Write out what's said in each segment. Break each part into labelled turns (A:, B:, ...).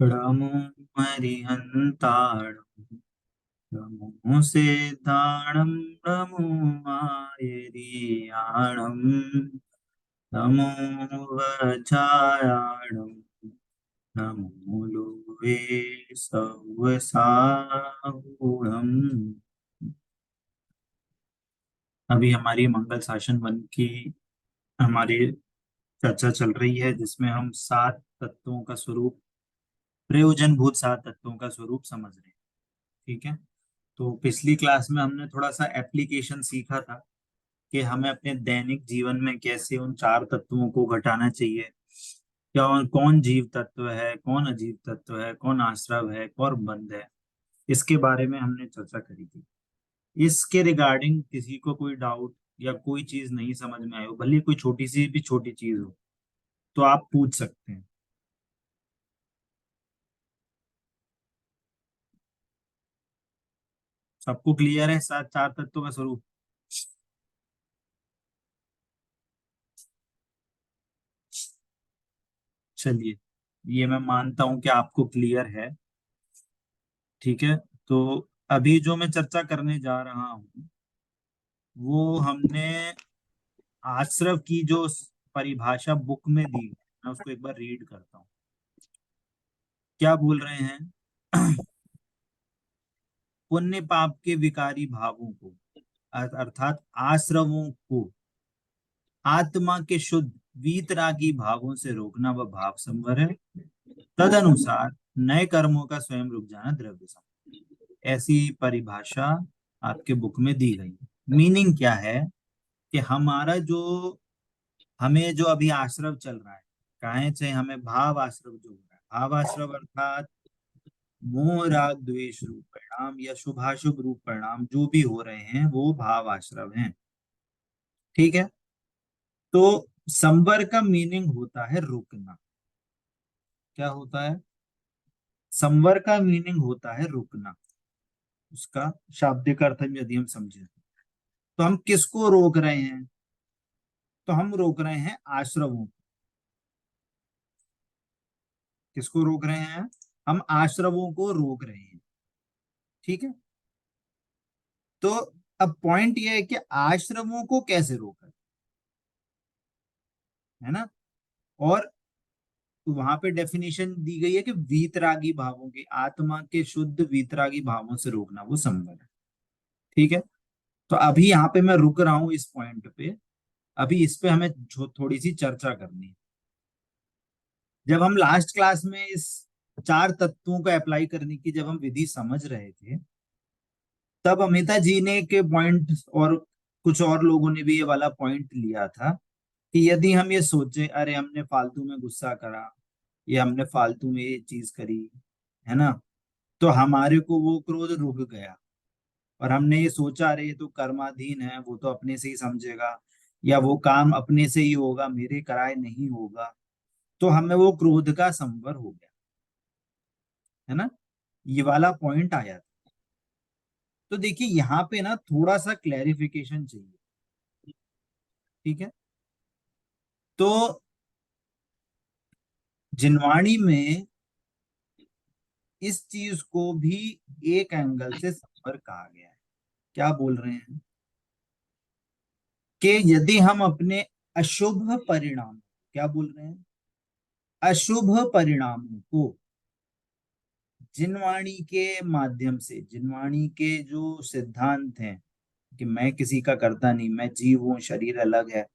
A: रमो मरिहन्ताणं रमो सिद्धाणं रमो मायरियाणं रमो वचायाणं रमो लोभे सव्वसाहुणम्। अभी हमारी मंगल शासन वन की हमारी चर्चा चल रही है, जिसमें हम सात तत्वों का स्वरूप, प्रयोजनभूत सात तत्वों का स्वरूप समझ रहे हैं। ठीक है। तो पिछली क्लास में हमने थोड़ा सा एप्लीकेशन सीखा था कि हमें अपने दैनिक जीवन में कैसे उन चार तत्वों को घटाना चाहिए, क्या कौन जीव तत्व है, कौन अजीव तत्व है, कौन आश्रव है, कौन बंध है। इसके बारे में हमने चर्चा करी थी। इसके रिगार्डिंग किसी को कोई डाउट या कोई चीज नहीं समझ में आई हो, भले ही कोई छोटी सी भी छोटी चीज हो, तो आप पूछ सकते हैं। सबको क्लियर है सात चार तत्वों का स्वरूप? चलिए, ये मैं मानता हूं कि आपको क्लियर है। ठीक है। तो अभी जो मैं चर्चा करने जा रहा हूं, वो हमने आश्रव की जो परिभाषा बुक में दी है, मैं उसको एक बार रीड करता हूँ। क्या बोल रहे हैं? पुण्य पाप के विकारी भावों को, अर्थात आश्रवों को आत्मा के शुद्ध वीतरागी भावों से रोकना व भाव संवर है। तदनुसार नए कर्मों का स्वयं रुक जाना द्रव्य संवर। ऐसी परिभाषा आपके बुक में दी गई है। मीनिंग क्या है कि हमारा जो, हमें जो अभी आश्रव चल रहा है, कहे से हमें भाव आश्रव जो हो रहा है, भाव आश्रव अर्थात मोह राग द्वेष रूप परिणाम या शुभाशुभ रूप परिणाम जो भी हो रहे हैं, वो भाव आश्रव हैं। ठीक है। तो संवर का मीनिंग होता है रुकना। क्या होता है? संवर का मीनिंग होता है रुकना। उसका शाब्दिक अर्थ में यदि हम समझे, तो हम किसको रोक रहे हैं? तो हम रोक रहे हैं आश्रवों को। किसको रोक रहे हैं? हम आश्रवों को रोक रहे हैं। ठीक है। तो अब पॉइंट ये है कि आश्रमों को कैसे रोका, है ना? और वहां पे डेफिनेशन दी गई है कि वीतरागी भावों के, आत्मा के शुद्ध वीतरागी भावों से रोकना वो संभव है। ठीक है। तो अभी यहाँ पे मैं रुक रहा हूं इस पॉइंट पे। अभी इस पे हमें थोड़ी सी चर्चा करनी है। जब हम लास्ट क्लास में इस चार तत्वों को अप्लाई करने की जब हम विधि समझ रहे थे, तब अमिता जी ने के पॉइंट और कुछ और लोगों ने भी ये वाला पॉइंट लिया था कि यदि हम ये सोचे, अरे हमने फालतू में गुस्सा करा, ये हमने फालतू में ये चीज करी, है ना, तो हमारे को वो क्रोध रुक गया। और हमने ये सोचा, अरे ये तो कर्माधीन है, वो तो अपने से ही समझेगा, या वो काम अपने से ही होगा, मेरे कराए नहीं होगा, तो हमें वो क्रोध का संवर हो गया, है ना। ये वाला पॉइंट आया था। तो देखिए यहाँ पे ना थोड़ा सा क्लैरिफिकेशन चाहिए। ठीक है। तो जिनवाणी में इस चीज को भी एक एंगल से संवर कहा गया है। क्या बोल रहे हैं? कि यदि हम अपने अशुभ परिणाम, क्या बोल रहे हैं, अशुभ परिणामों को जिनवाणी के माध्यम से, जिनवाणी के जो सिद्धांत हैं कि मैं किसी का करता नहीं, मैं जीव हूं, शरीर अलग है,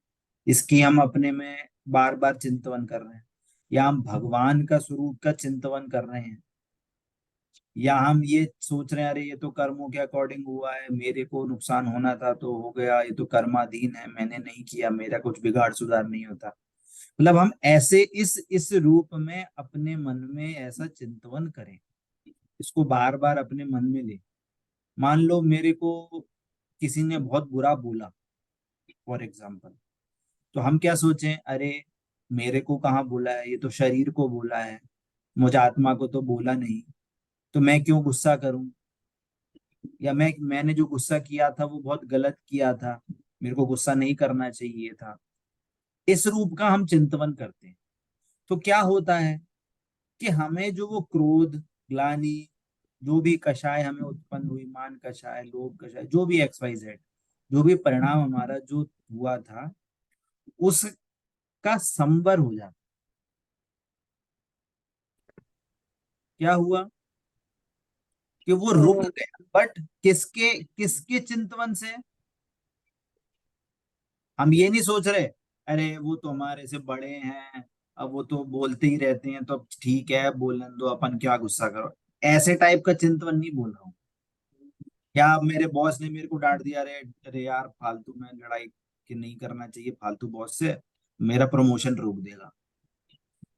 A: इसकी हम अपने में बार बार चिंतवन कर रहे हैं, या हम भगवान का स्वरूप का चिंतवन कर रहे हैं, या हम ये सोच रहे हैं अरे ये तो कर्मों के अकॉर्डिंग हुआ है, मेरे को नुकसान होना था तो हो गया, ये तो कर्माधीन है, मैंने नहीं किया, मेरा कुछ बिगाड़ सुधार नहीं होता। मतलब हम ऐसे इस रूप में अपने मन में ऐसा चिंतवन करें, इसको बार बार अपने मन में ले। मान लो मेरे को किसी ने बहुत बुरा बोला, फॉर एग्जाम्पल, तो हम क्या सोचें, अरे मेरे को कहाँ बोला है, ये तो शरीर को बोला है, मुझे आत्मा को तो बोला नहीं, तो मैं क्यों गुस्सा करूं, या मैंने जो गुस्सा किया था वो बहुत गलत किया था, मेरे को गुस्सा नहीं करना चाहिए था। इस रूप का हम चिंतवन करते हैं। तो क्या होता है कि हमें जो वो क्रोध, ग्लानि, जो भी कषाय हमें उत्पन्न हुई, मान कषाय, लोभ कषाय, जो भी एक्स वाई जेड, जो भी परिणाम हमारा जो हुआ था, उसका संवर हो जाता। क्या हुआ कि वो रुक
B: हाँ,
A: गया, बट किसके किसके चिंतवन से? हम ये नहीं सोच रहे अरे वो तो हमारे से बड़े हैं, अब वो तो बोलते ही रहते हैं तो अब ठीक है बोलने दो, अपन क्या गुस्सा करो, ऐसे टाइप का चिंतवन नहीं बोल रहा हूँ। या अब मेरे बॉस ने मेरे को डांट दिया, अरे अरे यार फालतू में लड़ाई कि नहीं करना चाहिए फालतू बॉस से, मेरा प्रमोशन रोक देगा,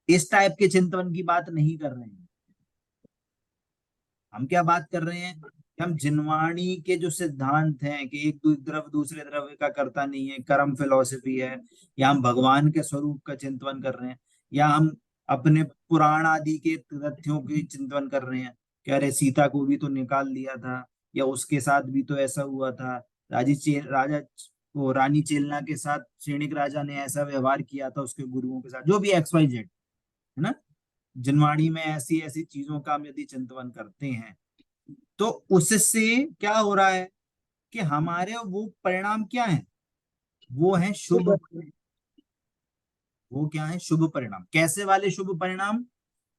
A: इस टाइप के चिंतवन की बात नहीं कर रहे हैं। हम क्या बात कर रहे हैं कि हम जिनवाणी के जो सिद्धांत हैं कि एक द्रव्य दूसरे द्रव्य का करता नहीं है, कर्म फिलॉसफी है, या हम भगवान के स्वरूप का चिंतन कर रहे हैं, या हम अपने पुराण आदि के तथ्यों की चिंतन कर रहे हैं कि अरे सीता को भी तो निकाल दिया था, या उसके साथ भी तो ऐसा हुआ था, राजा वो रानी चेलना के साथ सैनिक राजा ने ऐसा व्यवहार किया था उसके गुरुओं के साथ, जो भी एक्स वाई जेड है ना, जिनवाणी में ऐसी ऐसी चीजों का हम यदि चिंतन करते हैं, तो उससे क्या हो रहा है कि हमारे वो परिणाम क्या है, वो है
B: वो
A: शुभ।
B: बात है।
A: वो क्या है? शुभ परिणाम। कैसे वाले शुभ परिणाम?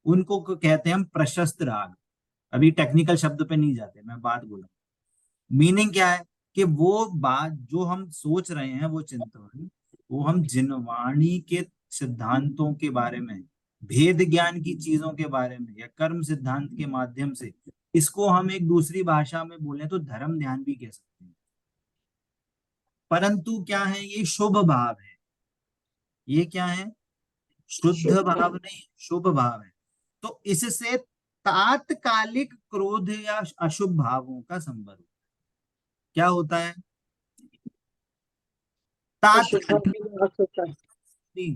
A: उनको कहते हैं हम प्रशस्त राग। अभी टेक्निकल शब्द पे नहीं जाते, मैं बात बोला, मीनिंग क्या है कि वो बात जो हम सोच रहे हैं वो चिंतन, वो हम जिनवाणी के सिद्धांतों के बारे में, भेद ज्ञान की चीजों के बारे में, या कर्म सिद्धांत के माध्यम से, इसको हम एक दूसरी भाषा में बोले तो धर्म ध्यान भी कह सकते हैं। परंतु क्या है, ये शुभ भाव है। ये क्या है? शुद्ध
B: शुभ
A: भाव
B: भाव।
A: नहीं, शुभ भाव है। तो इससे तात्कालिक क्रोध या अशुभ भावों का संबंध क्या होता है?
B: अशुभ भाव
A: तात्कालिक,
B: के नाश होता है।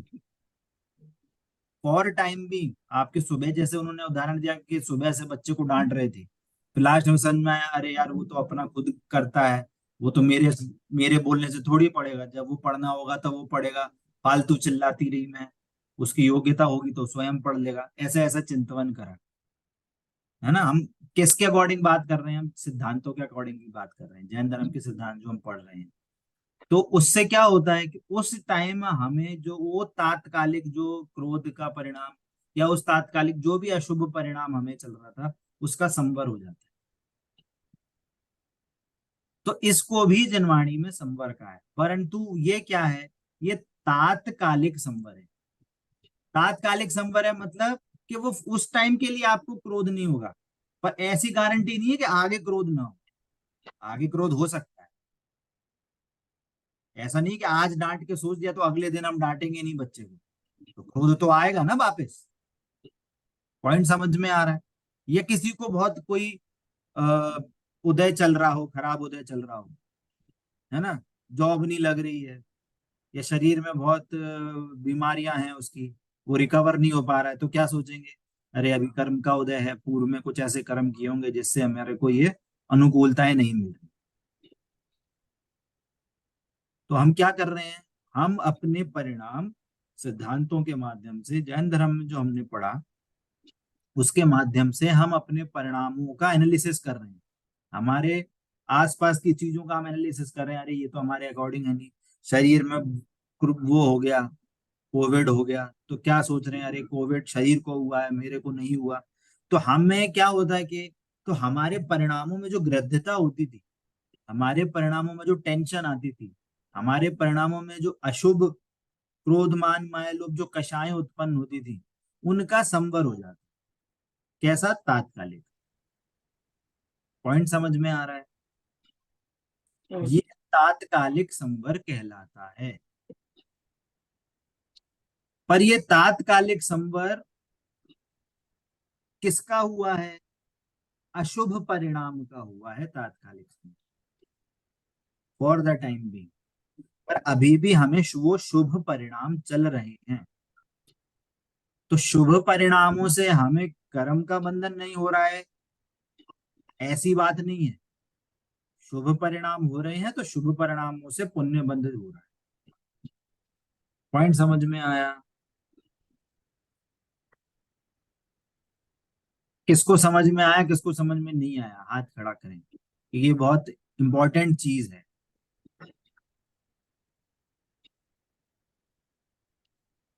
A: फॉर टाइम भी। आपके सुबह जैसे उन्होंने उदाहरण दिया कि सुबह से बच्चे को डांट रहे थे, फिर लास्ट में समझ में आया अरे यार वो तो अपना खुद करता है, वो तो मेरे मेरे बोलने से थोड़ी पढ़ेगा, जब वो पढ़ना होगा तब वो पढ़ेगा, फालतू चिल्लाती रही मैं, उसकी योग्यता होगी तो स्वयं पढ़ लेगा, ऐसा ऐसा चिंतवन करा। है ना? हम किसके अकॉर्डिंग बात कर रहे हैं? हम सिद्धांतों के अकॉर्डिंग भी बात कर रहे हैं, जैन धर्म के सिद्धांत जो हम पढ़ रहे हैं। तो उससे क्या होता है कि उस टाइम हमें जो वो तात्कालिक जो क्रोध का परिणाम, या उस तात्कालिक जो भी अशुभ परिणाम हमें चल रहा था, उसका संवर हो जाता है। तो इसको भी जनवाणी में संवर का है, परंतु ये क्या है? ये तात्कालिक संवर है। तात्कालिक संवर है मतलब कि वो उस टाइम के लिए आपको क्रोध नहीं होगा, पर ऐसी गारंटी नहीं है कि आगे क्रोध ना हो। आगे क्रोध हो सकता है, ऐसा नहीं कि आज डांट के सोच दिया तो अगले दिन हम डांटेंगे नहीं बच्चे को, तो क्रोध तो आएगा ना वापस। पॉइंट समझ में आ रहा है? या किसी को बहुत कोई आ, उदय चल रहा हो, खराब उदय चल रहा हो, है ना, जॉब नहीं लग रही है, या शरीर में बहुत बीमारियां हैं उसकी, वो रिकवर नहीं हो पा रहा है, तो क्या सोचेंगे? अरे अभी कर्म का उदय है, पूर्व में कुछ ऐसे कर्म किए होंगे जिससे हमारे को ये अनुकूलताएं नहीं मिल रही। तो हम क्या कर रहे हैं? हम अपने परिणाम सिद्धांतों के माध्यम से, जैन धर्म में जो हमने पढ़ा उसके माध्यम से हम अपने परिणामों का एनालिसिस कर रहे हैं। हमारे आसपास की चीजों का हम एनालिसिस कर रहे हैं, अरे ये तो हमारे अकॉर्डिंग है नहीं। शरीर में वो हो गया, कोविड हो गया, तो क्या सोच रहे हैं अरे कोविड शरीर को हुआ है, मेरे को नहीं हुआ। तो हमें क्या होता है कि तो हमारे परिणामों में जो गृध्यता होती थी, हमारे परिणामों में जो टेंशन आती थी, हमारे परिणामों में जो अशुभ क्रोध मान माया लोभ जो कषायें उत्पन्न होती थी, उनका संवर हो जाता। कैसा? तात्कालिक। पॉइंट समझ में आ रहा है?
B: हाँ,
A: ये तात्कालिक संवर कहलाता है। पर ये तात्कालिक संवर किसका हुआ है? अशुभ परिणाम का हुआ है तात्कालिक संवर, फॉर द टाइम भी। पर अभी भी हमें वो शुभ परिणाम चल रहे हैं। तो शुभ परिणामों से हमें कर्म का बंधन नहीं हो रहा है, ऐसी बात नहीं है। शुभ परिणाम हो रहे हैं तो शुभ परिणामों से पुण्य बंधित हो रहा है। पॉइंट समझ में आया? किसको समझ में आया, किसको समझ में नहीं आया, हाथ खड़ा करें, ये बहुत इंपॉर्टेंट चीज है।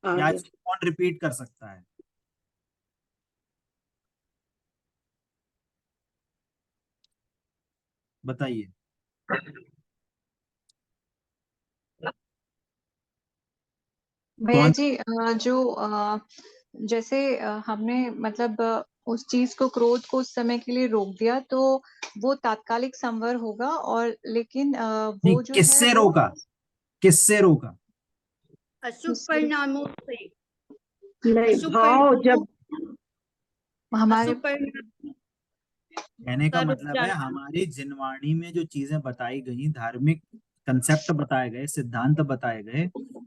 A: या
B: आगे।
A: इसको कौन रिपीट कर सकता है, बताइए।
C: भैया
A: कौन।
C: जी जैसे हमने मतलब उस चीज को, क्रोध को उस समय के लिए रोक दिया, तो वो तात्कालिक संवर होगा। और लेकिन
A: नहीं,
C: वो जो है
A: किससे
C: वो
A: रोका, किससे रोका।
D: अशुभ
C: किससे,
D: परिणामों से।
B: नहीं,
D: अशुभ
B: भाव
D: परिणामों,
B: जब
C: हमारे
D: अशुभ परिणाम
A: कहने का
D: का रुक
A: मतलब है
D: जाना।
A: हमारी जिनवाणी में जो चीजें बताई गई, धार्मिक कंसेप्ट बताए गए, सिद्धांत बताए गए,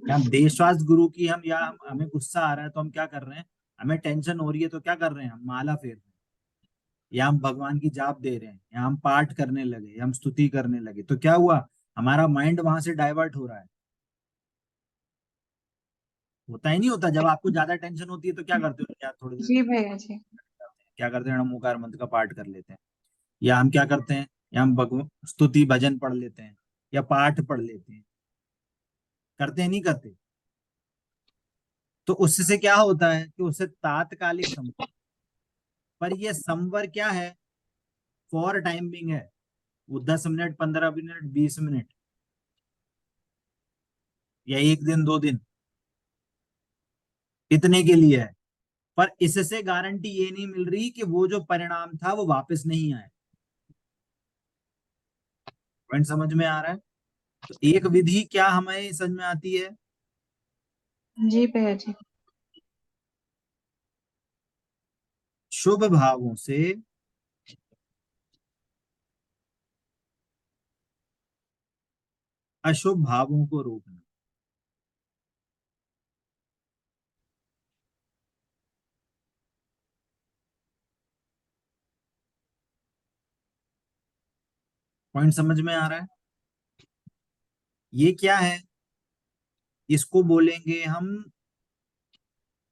A: या हम देशवास गुरु की, हम या हमें गुस्सा आ रहा है तो हम क्या कर रहे हैं, हमें टेंशन हो रही है तो क्या कर रहे हैं, हम माला फेर रहे हैं, या हम भगवान की जाप दे रहे हैं, या हम पाठ करने लगे, या हम स्तुति करने लगे, तो क्या हुआ, हमारा माइंड वहां से डाइवर्ट हो रहा है। होता ही नहीं होता, जब आपको ज्यादा टेंशन होती है तो क्या करते हो, क्या थोड़ी देर
C: जी भैया जी।
A: क्या करते हैं, हम ओंकार मंत्र का पाठ कर लेते हैं, या हम क्या करते हैं, या हम भगवान स्तुति भजन पढ़ लेते हैं, या पाठ पढ़ लेते हैं, करते हैं नहीं करते। तो उससे क्या होता है कि उससे तात्कालिक पर ये संवर क्या है, फॉर टाइमिंग है, वो 10 मिनट, 15 मिनट, 20 मिनट, या एक दिन, 2 दिन, इतने के लिए है। पर इससे गारंटी ये नहीं मिल रही कि वो जो परिणाम था वो वापस नहीं आए। पॉइंट समझ में आ रहा है। तो एक विधि क्या हमें समझ में आती है,
C: जी भैया जी।
A: शुभ भावों से अशुभ भावों को रोकना। पॉइंट समझ में आ रहा है। ये क्या है, इसको बोलेंगे हम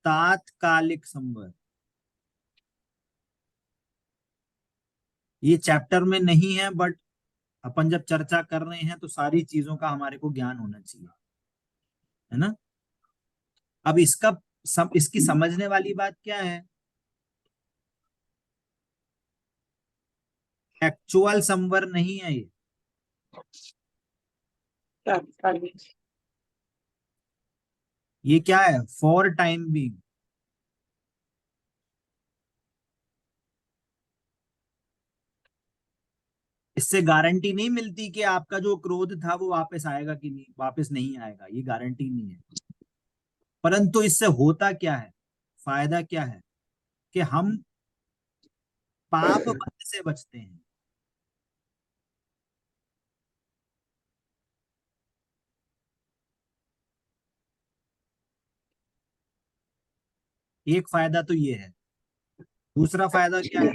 A: तात्कालिक संवर। ये चैप्टर में नहीं है, बट अपन जब चर्चा कर रहे हैं तो सारी चीजों का हमारे को ज्ञान होना चाहिए, है ना। अब इसकी समझने वाली बात क्या है, एक्चुअल संवर नहीं है ये।
B: तात्कालिक।
A: ये क्या है, फॉर टाइम बीइंग। इससे गारंटी नहीं मिलती कि आपका जो क्रोध था वो वापस आएगा कि नहीं, वापस नहीं आएगा, ये गारंटी नहीं है। परंतु इससे होता क्या है, फायदा क्या है, कि हम पाप बंध से बचते हैं। एक फायदा तो ये है। दूसरा फायदा क्या है,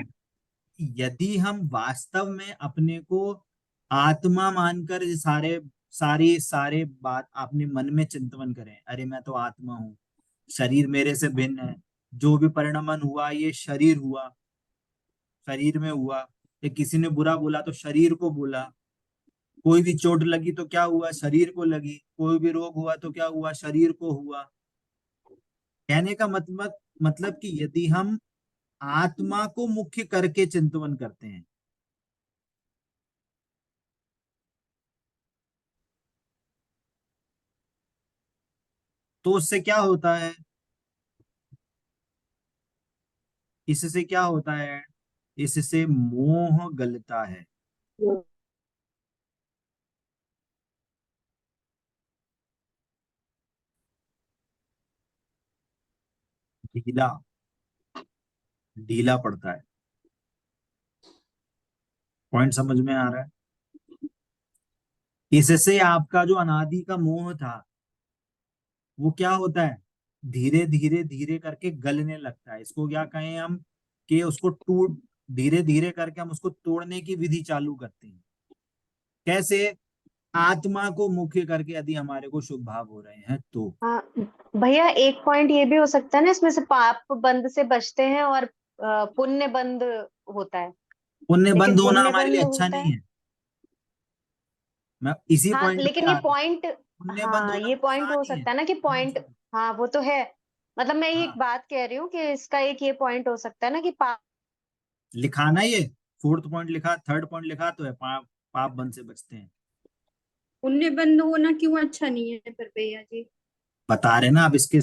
A: यदि हम वास्तव में अपने को आत्मा मानकर ये सारे बात अपने मन में चिंतन करें, अरे मैं तो आत्मा हूँ, शरीर मेरे से भिन्न है, जो भी परिणमन हुआ ये शरीर हुआ, शरीर में हुआ, या किसी ने बुरा बोला तो शरीर को बोला, कोई भी चोट लगी तो क्या हुआ, शरीर को लगी, कोई भी रोग हुआ तो क्या हुआ, शरीर को हुआ। कहने का मतलब कि यदि हम आत्मा को मुख्य करके चिंतन करते हैं, तो उससे क्या होता है, इससे क्या होता है, इससे मोह गलता है। ढीला, ढीला पड़ता है। पॉइंट समझ में आ रहा है। इससे आपका जो अनादि का मोह था वो क्या होता है, धीरे धीरे धीरे करके गलने लगता है। इसको क्या कहें हम, कि उसको टूट, धीरे धीरे करके हम उसको तोड़ने की विधि चालू करते हैं। कैसे, आत्मा को मुख्य करके यदि हमारे को शुभ भाव हो रहे हैं तो।
E: हाँ भैया, एक पॉइंट ये भी हो सकता है ना इसमें से, पाप बंद से बचते हैं और पुण्य बंध होता है,
A: पुण्य
E: लेकिन
A: बंद होना
E: पुण्य
A: हमारे लिए
E: बंध
A: अच्छा
E: होता
A: नहीं
E: है।
A: है। मैं इसी
E: हाँ,
A: पॉइंट पे
E: लेकिन
A: आ
E: ये
A: रहा हूँ।
E: पॉइंट,
A: पुण्य बंद
E: हाँ
A: होना
E: ये पॉइंट
A: नुकसान
E: हो
A: ही है।
E: सकता है ना कि पॉइंट, हाँ वो तो है। मतलब मैं ये एक
A: हाँ,
E: बात कह रही हूँ कि इसका एक ये पॉइंट हो सकता है ना कि पाप।
A: लिखा ना ये, फोर्थ पॉइंट लिखा, थर्ड पॉइंट लिखा तो है पाप बंद से बचते हैं।
D: पुण्य बंद होना क्यों अच्छा नहीं है फिर भैया जी?
A: बता रहे ना, अब इसके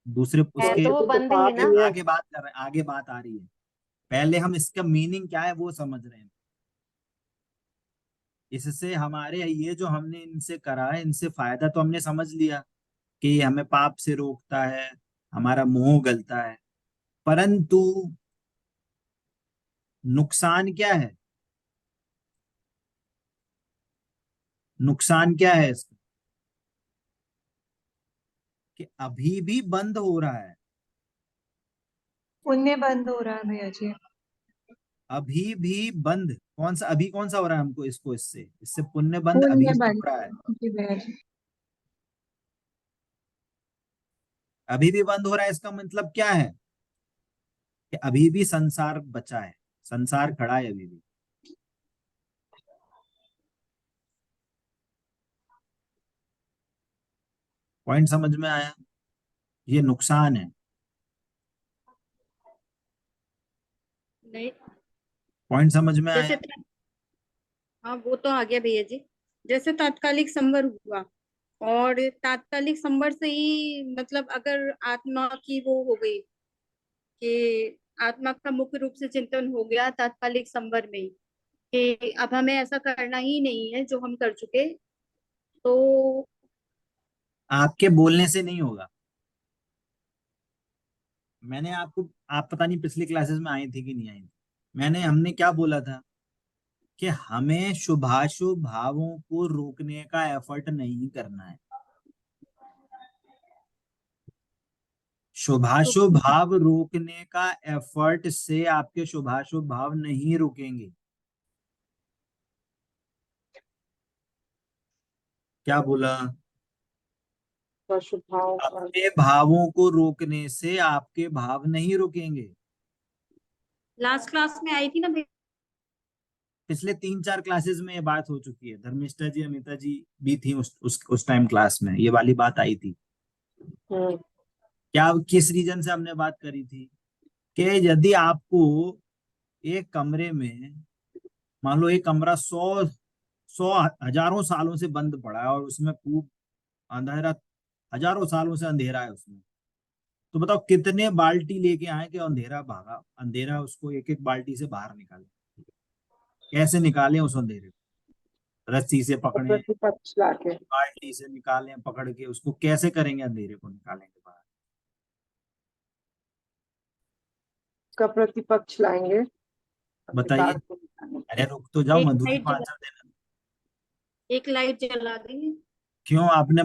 A: दूसरे
E: है
A: उसके
E: तो वो
B: तो
E: बंद ही है
B: पाप
A: आगे
E: ना।
B: ही है।
A: आगे बात कर रहे हैं, आगे बात आ रही है। पहले हम इसका मीनिंग क्या है वो समझ रहे हैं। इससे हमारे ये जो हमने इनसे करा है, इनसे फायदा तो हमने समझ लिया कि हमें पाप से रोकता है, हमारा मोह गलता है। परंतु नुकसान क्या है? नुकसान क्या है इसका? कि अभी भी बंद हो रहा है।
C: पुण्य बंद हो रहा है भैया जी।
A: अभी भी बंद, कौन सा अभी, कौन सा हो रहा है हमको, इसको इससे इससे पुण्य बंद अभी
C: पुण्य
A: भी
C: बंद।
A: हो रहा है।
C: जी भैया जी।
A: अभी भी बंद हो रहा है, इसका मतलब क्या है? कि अभी भी संसार बचा है, संसार खड़ा है अभी भी। पॉइंट समझ में आया? ये नुकसान है।
D: नहीं,
A: पॉइंट समझ में
D: जैसे
A: आया?
D: हाँ वो तो आ गया भैया जी। जैसे तात्कालिक संवर हुआ, और तात्कालिक संवर से ही मतलब अगर आत्मा की वो हो गई कि आत्मा का मुख्य रूप से चिंतन हो गया तात्कालिक संवर में ही, कि अब हमें ऐसा करना ही नहीं है जो हम कर चुके, तो
A: आपके बोलने से नहीं होगा। मैंने आपको, आप पता नहीं पिछली क्लासेस में आई थी कि नहीं आई थी, हमने क्या बोला था? कि हमें शुभाशुभ भावों को रोकने का एफर्ट नहीं करना है।
D: तो
A: शुभाशुभ भाव रोकने का एफर्ट से आपके शुभाशुभ भाव नहीं रुकेंगे। क्या बोला?
B: शुभ भाव का।
A: अपने भावों को रोकने से आपके भाव नहीं रुकेंगे।
D: लास्ट क्लास में आई थी ना भैया।
A: पिछले 3-4 क्लासेस में ये बात हो चुकी है। धर्मिष्ठा जी, अमिता जी भी थी उस टाइम क्लास में, ये वाली बात आई थी।
B: हम्म।
A: क्या, किस रीजन से हमने बात करी थी? कि यदि आपको एक कमरे में, मान लो एक कमरा 100 हजारों सालों से बंद पड़ा है और उसमें खूब अंधेरा, हजारों सालों से अंधेरा है उसमें, तो बताओ कितने बाल्टी लेके आए कि अंधेरा भागा, अंधेरा उसको एक एक बाल्टी से बाहर निकाले? कैसे निकालें उस अंधेरे को? रस्सी से
B: और
A: पकड़े,
B: प्रतिपक्ष लाके
A: बाल्टी से निकालें पकड़ के, उसको कैसे करेंगे अंधेरे को निकालेंगे बाहर?
B: का प्रतिपक्ष लाएंगे,
A: बताइए।
B: अधिकार को निकालने के
A: अरे
B: लिए।
A: रुक तो जाओ,
D: एक
A: मधुरी
D: लाइट
A: को
D: जला,
A: आंसर देना।
D: एक लाइट जला देंगे।
A: क्यों आपने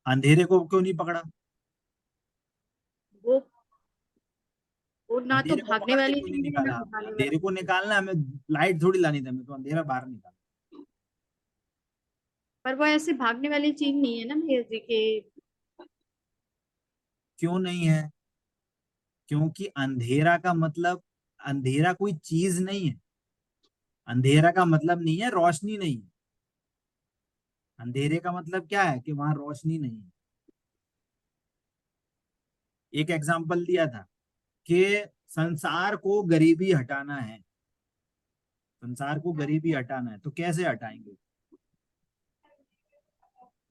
A: अंधेरे को क्यों नहीं पकड़ा?
D: वो वो ना तो
A: अंधेरे को
D: भागने
A: पकड़ के
D: वाली
A: क्यों नहीं
D: चीज है ना
A: निकाला आपने?
D: भगाने
A: अंधेरे
D: वाली।
A: को निकालना हमें, लाइट थोड़ी लानी थी हमें, तो अंधेरा बाहर निकाल।
D: पर वो ऐसे भागने वाली चीज नहीं है ना भैया जी के।
A: क्यों नहीं है? क्योंकि अंधेरा का मतलब, अंधेरा कोई चीज नहीं है। अंधेरा का मतलब नहीं है रोशनी नहीं है। अंधेरे का मतलब क्या है? कि वहां रोशनी नहीं है। एक एग्जाम्पल दिया था कि संसार को गरीबी हटाना है, संसार को गरीबी हटाना है, तो कैसे हटाएंगे?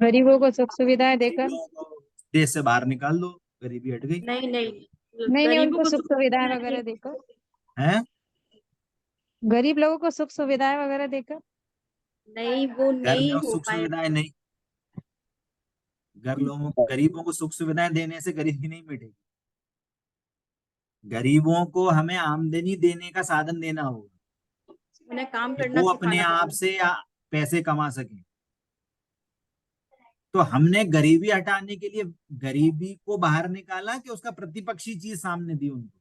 C: गरीबों को सुख सुविधाएं
A: गरीब
C: देकर।
A: लोगों को देश से बाहर निकाल दो, गरीबी हट गई।
D: नहीं नहीं,
C: नहीं नहीं,
D: गरीबों
C: उनको
D: को
C: सुख सुविधाएं वगैरह
D: सुविधाएं
C: देकर।
A: है?
C: गरीब लोगों को सुख सुविधाएं वगैरह देकर।
D: नहीं, वो
A: घर में
D: नहीं हो
A: सुख
D: पाएगा।
A: सुविधाएं नहीं, गरीबों को सुख सुविधाएं देने से गरीबी नहीं मिटेगी। गरीबों को हमें आमदनी देने का साधन देना होगा
D: उन्हें काम
A: कि
D: करना
A: वो अपने
D: सिखाना
A: आप
D: पड़ेगा।
A: से पैसे कमा सकें। तो हमने गरीबी हटाने के लिए गरीबी को बाहर निकाला कि उसका प्रतिपक्षी चीज सामने दी उनको?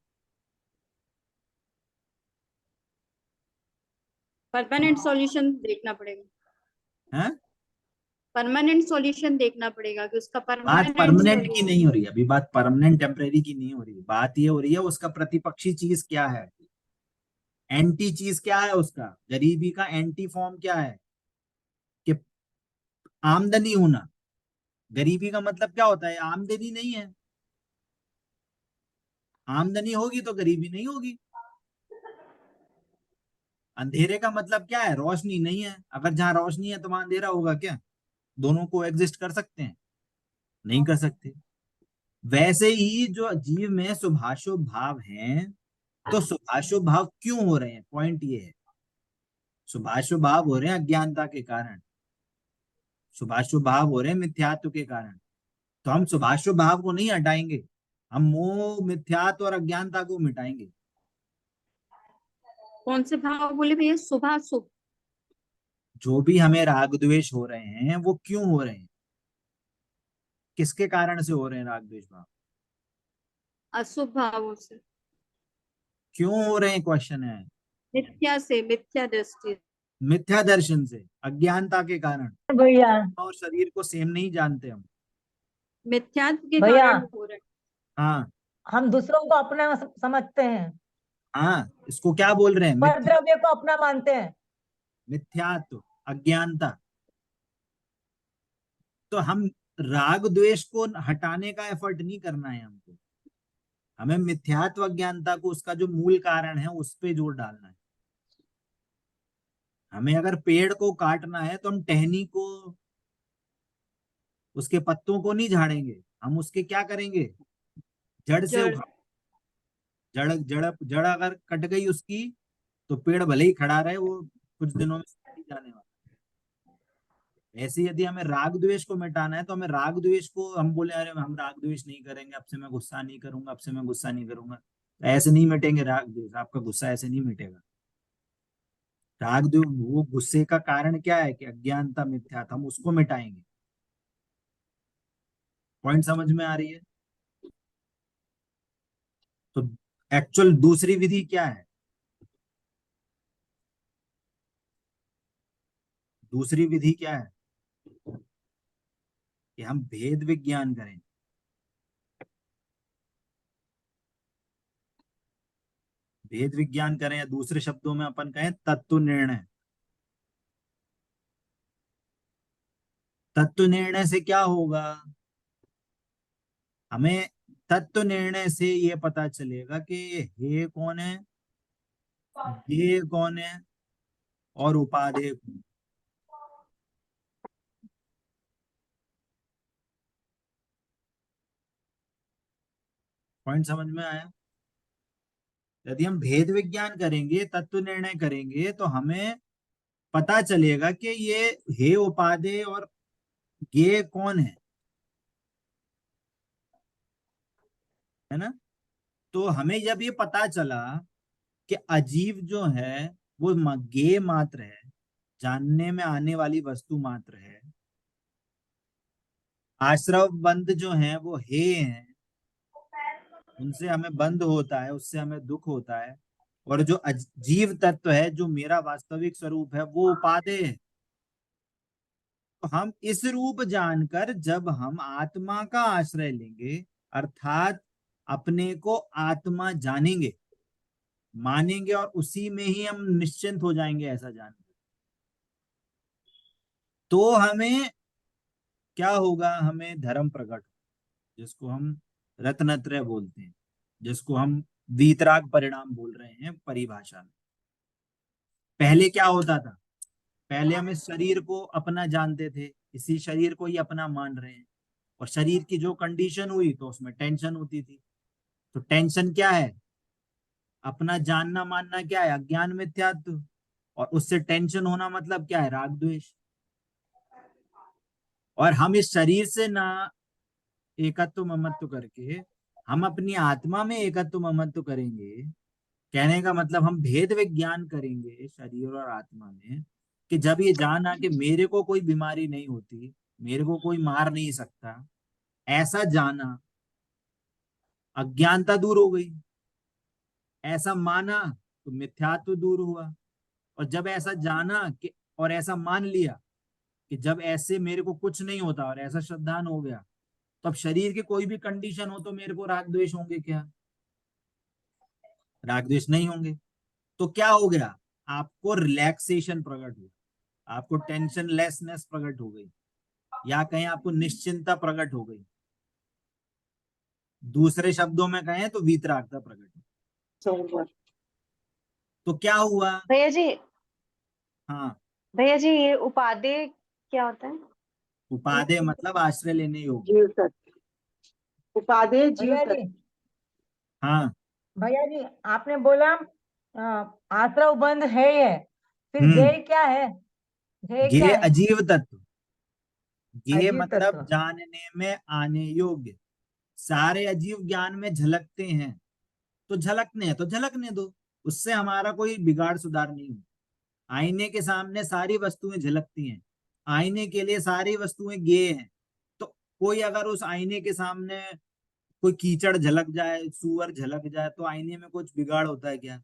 D: परमानेंट सॉल्यूशन देखना पड़ेगा।
A: है?
D: परमानेंट सॉल्यूशन देखना पड़ेगा कि उसका
A: बात
D: परमानेंट
A: परमानेंट की
D: सॉल्यूशन।
A: नहीं हो रही, अभी बात परमानेंट टेम्परेरी की नहीं हो रही, बात ये हो रही है उसका प्रतिपक्षी चीज क्या है। एंटी चीज क्या है उसका, गरीबी का एंटी फॉर्म क्या है कि आमदनी होना। गरीबी का मतलब क्या होता है, आमदनी नहीं है। आमदनी होगी तो गरीबी नहीं होगी। अंधेरे का मतलब क्या है, रोशनी नहीं है। अगर जहां रोशनी है तो वहां अंधेरा होगा क्या? दोनों को एग्जिस्ट कर सकते हैं? नहीं कर सकते। वैसे ही जो जीव में शुभाशुभ भाव हैं, तो शुभाशुभ भाव क्यों हो रहे हैं, पॉइंट ये है। शुभाशुभ भाव हो रहे हैं अज्ञानता के कारण, शुभाशुभ भाव हो रहे हैं मिथ्यात्व के कारण। तो हम शुभाशुभ भाव को नहीं हटाएंगे, हम मोह मिथ्यात्व और अज्ञानता को मिटाएंगे।
D: कौन से भाव बोले भैया, शुभ शुभ?
A: जो भी हमें राग द्वेष हो रहे हैं वो क्यों हो रहे हैं, किसके कारण से हो रहे हैं राग द्वेष भाव,
D: अशुभ भावों से,
A: क्यों हो रहे हैं, क्वेश्चन है।
D: मिथ्या से, मिथ्या दृष्टि।
A: मिथ्या दर्शन से, अज्ञानता के कारण।
F: भैया
A: और शरीर को सेम नहीं जानते हम।
D: मिथ्यात्व के
F: भैया
D: कारण हो रहा है।
A: हाँ
F: हम दूसरों को अपना समझते हैं,
A: हाँ, इसको क्या बोल रहे हैं,
F: पर द्रव्य को अपना मानते हैं।
A: मिथ्यात्व, अज्ञानता। तो हम राग द्वेष को हटाने का एफर्ट नहीं करना है हमको, हमें मिथ्यात्व अज्ञानता को, उसका जो मूल कारण है उस पे जोर डालना है। हमें अगर पेड़ को काटना है तो हम टहनी को, उसके पत्तों को नहीं झाड़ेंगे, हम उसके क्या करेंगे, जड़ से
D: जड़।
A: उखाड़। जड़ जड़ जड़ अगर कट गई उसकी, तो पेड़ भले ही खड़ा रहे, वो कुछ दिनों में सूख ही जाने वाला। ऐसे यदि हमें राग द्वेष को मिटाना है तो हमें राग द्वेष को, हम बोले अरे हम राग द्वेष नहीं करेंगे, अब से मैं गुस्सा नहीं करूंगा, अब से मैं गुस्सा नहीं करूंगा, ऐसे नहीं मिटेंगे राग द्वेष। आपका गुस्सा ऐसे नहीं मिटेगा। राग द्वेष, वो गुस्से का कारण क्या है कि अज्ञानता मिथ्यात्व, हम उसको मिटाएंगे। पॉइंट समझ में आ रही है? तो एक्चुअल दूसरी विधि क्या है, दूसरी विधि क्या है कि हम भेद विज्ञान करें। भेद विज्ञान करें, या दूसरे शब्दों में अपन कहें तत्व निर्णय। तत्व निर्णय से क्या होगा, हमें तत्व निर्णय से ये पता चलेगा कि ये कौन है, ये कौन है, और उपादेय कौन है। पॉइंट समझ में आया? यदि हम भेद विज्ञान करेंगे, तत्व निर्णय करेंगे, तो हमें पता चलेगा कि ये हे उपादेय और ये कौन है ना। तो हमें जब ये पता चला कि अजीव जो है वो ज्ञेय मात्र है, जानने में आने वाली वस्तु मात्र है, आश्रव बंध जो है वो हे हैं, उनसे हमें बंध होता है, उससे हमें दुख होता है, और जो जीव तत्व है जो मेरा वास्तविक स्वरूप है वो उपादेय है। तो हम इस रूप जानकर जब हम आत्मा का आश्रय लेंगे, अर्थात अपने को आत्मा जानेंगे, मानेंगे, और उसी में ही हम निश्चिंत हो जाएंगे, ऐसा जानकर, तो हमें क्या होगा, हमें धर्म प्रकट, जिसको हम रत्नत्रय बोलते हैं, जिसको हम वीतराग परिणाम बोल रहे हैं परिभाषा में। पहले क्या होता था, पहले हम इस शरीर को अपना जानते थे, इसी शरीर को ही अपना मान रहे हैं, और शरीर की जो कंडीशन हुई तो उसमें टेंशन होती थी। तो टेंशन क्या है, अपना जानना मानना क्या है, अज्ञान मिथ्यात्व, और उससे टेंशन होना मतलब क्या है, राग द्वेष। और हम इस शरीर से ना एकत्व ममत्व करके हम अपनी आत्मा में एकत्व ममत्व करेंगे। कहने का मतलब हम भेद विज्ञान करेंगे शरीर और आत्मा में, कि जब ये जाना कि मेरे को कोई बीमारी नहीं होती, मेरे को कोई मार नहीं सकता, ऐसा जाना, अज्ञानता दूर हो गई। ऐसा माना तो मिथ्यात्व दूर हुआ। और जब ऐसा जाना कि, और ऐसा मान लिया कि जब ऐसे मेरे को कुछ नहीं होता, और ऐसा श्रद्धान हो गया, तो अब शरीर की कोई भी कंडीशन हो तो मेरे को राग द्वेष होंगे क्या, राग द्वेष नहीं होंगे। तो क्या हो गया, आपको रिलैक्सेशन प्रकट हुआ, आपको टेंशन लेसनेस प्रकट हो गई, या कहीं आपको निश्चिंतता प्रकट हो गई। दूसरे शब्दों में कहें तो वीतरागता प्रकट हुई।
B: संवर।
A: तो क्या हुआ?
E: भैया जी,
A: हाँ,
E: भैया जी ये उपादेय क्या होता है?
A: उपादेय मतलब आश्रय लेने योग्य।
B: जीव तत्व, उपादेय जीव
F: भैया जी,
B: तत्व।
A: हाँ।
F: भैया जी, आपने बोला आश्रव बंध है ये, फिर
A: हम्म।
F: गेय क्या है? गेय क्या
A: ये
F: है?
A: अजीव तत्व, ये
F: अजीव
A: मतलब
F: तत्व।
A: जानने में आने योग्य। सारे अजीव ज्ञान में झलकते हैं, तो झलकने हैं तो झलकने दो, उससे हमारा कोई बिगाड़ सुधार नहीं हो। आईने के सामने सारी वस्तुएं झलकती हैं, आईने के लिए सारी वस्तुएं गेय हैं। तो कोई अगर उस आईने के सामने कोई कीचड़ झलक जाए, सुअर झलक जाए, तो आईने में कुछ बिगाड़ होता है क्या?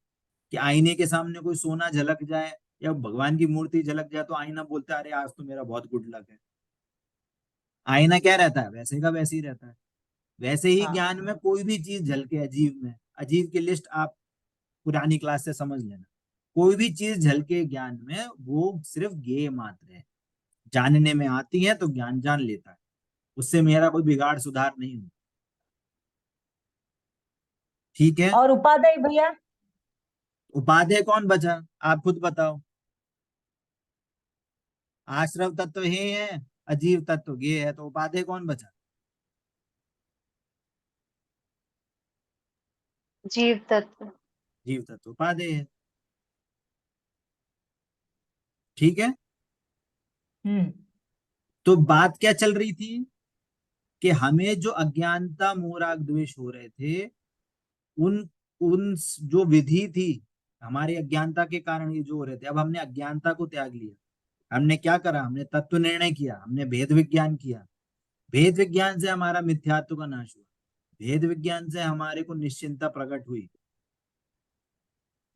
A: कि आईने के सामने कोई सोना झलक जाए या भगवान की मूर्ति झलक जाए तो आईना बोलता है अरे आज तो मेरा बहुत गुड लक है। आईना क्या रहता है, वैसे का वैसे ही रहता है। वैसे ही
F: हाँ
A: ज्ञान में कोई भी चीज झलके अजीब में, अजीब की लिस्ट आप पुरानी क्लास से समझ लेना। कोई भी चीज झलके ज्ञान में वो सिर्फ गेय मात्र है, जानने में आती है तो ज्ञान जान लेता है, उससे मेरा कोई बिगाड़ सुधार नहीं हो। ठीक है।
F: और उपादेय भैया?
A: उपादेय कौन बचा, आप खुद बताओ। आश्रव तत्व हे है, अजीव तत्व गेय है, तो उपादेय कौन बचा?
E: जीव तत्व।
A: जीव तत्व उपादेय है। ठीक है।
F: हम्म।
A: तो बात क्या चल रही थी कि हमें जो अज्ञानता मोह राग द्वेष हो रहे थे, उन उन जो विधि थी, हमारी अज्ञानता के कारण ये जो हो रहे थे, अब हमने अज्ञानता को त्याग लिया। हमने क्या करा, हमने तत्व निर्णय किया, हमने भेद विज्ञान किया। भेद विज्ञान से हमारा मिथ्यात्व का नाश हुआ, भेद विज्ञान से हमारे को निश्चिंतता प्रकट हुई,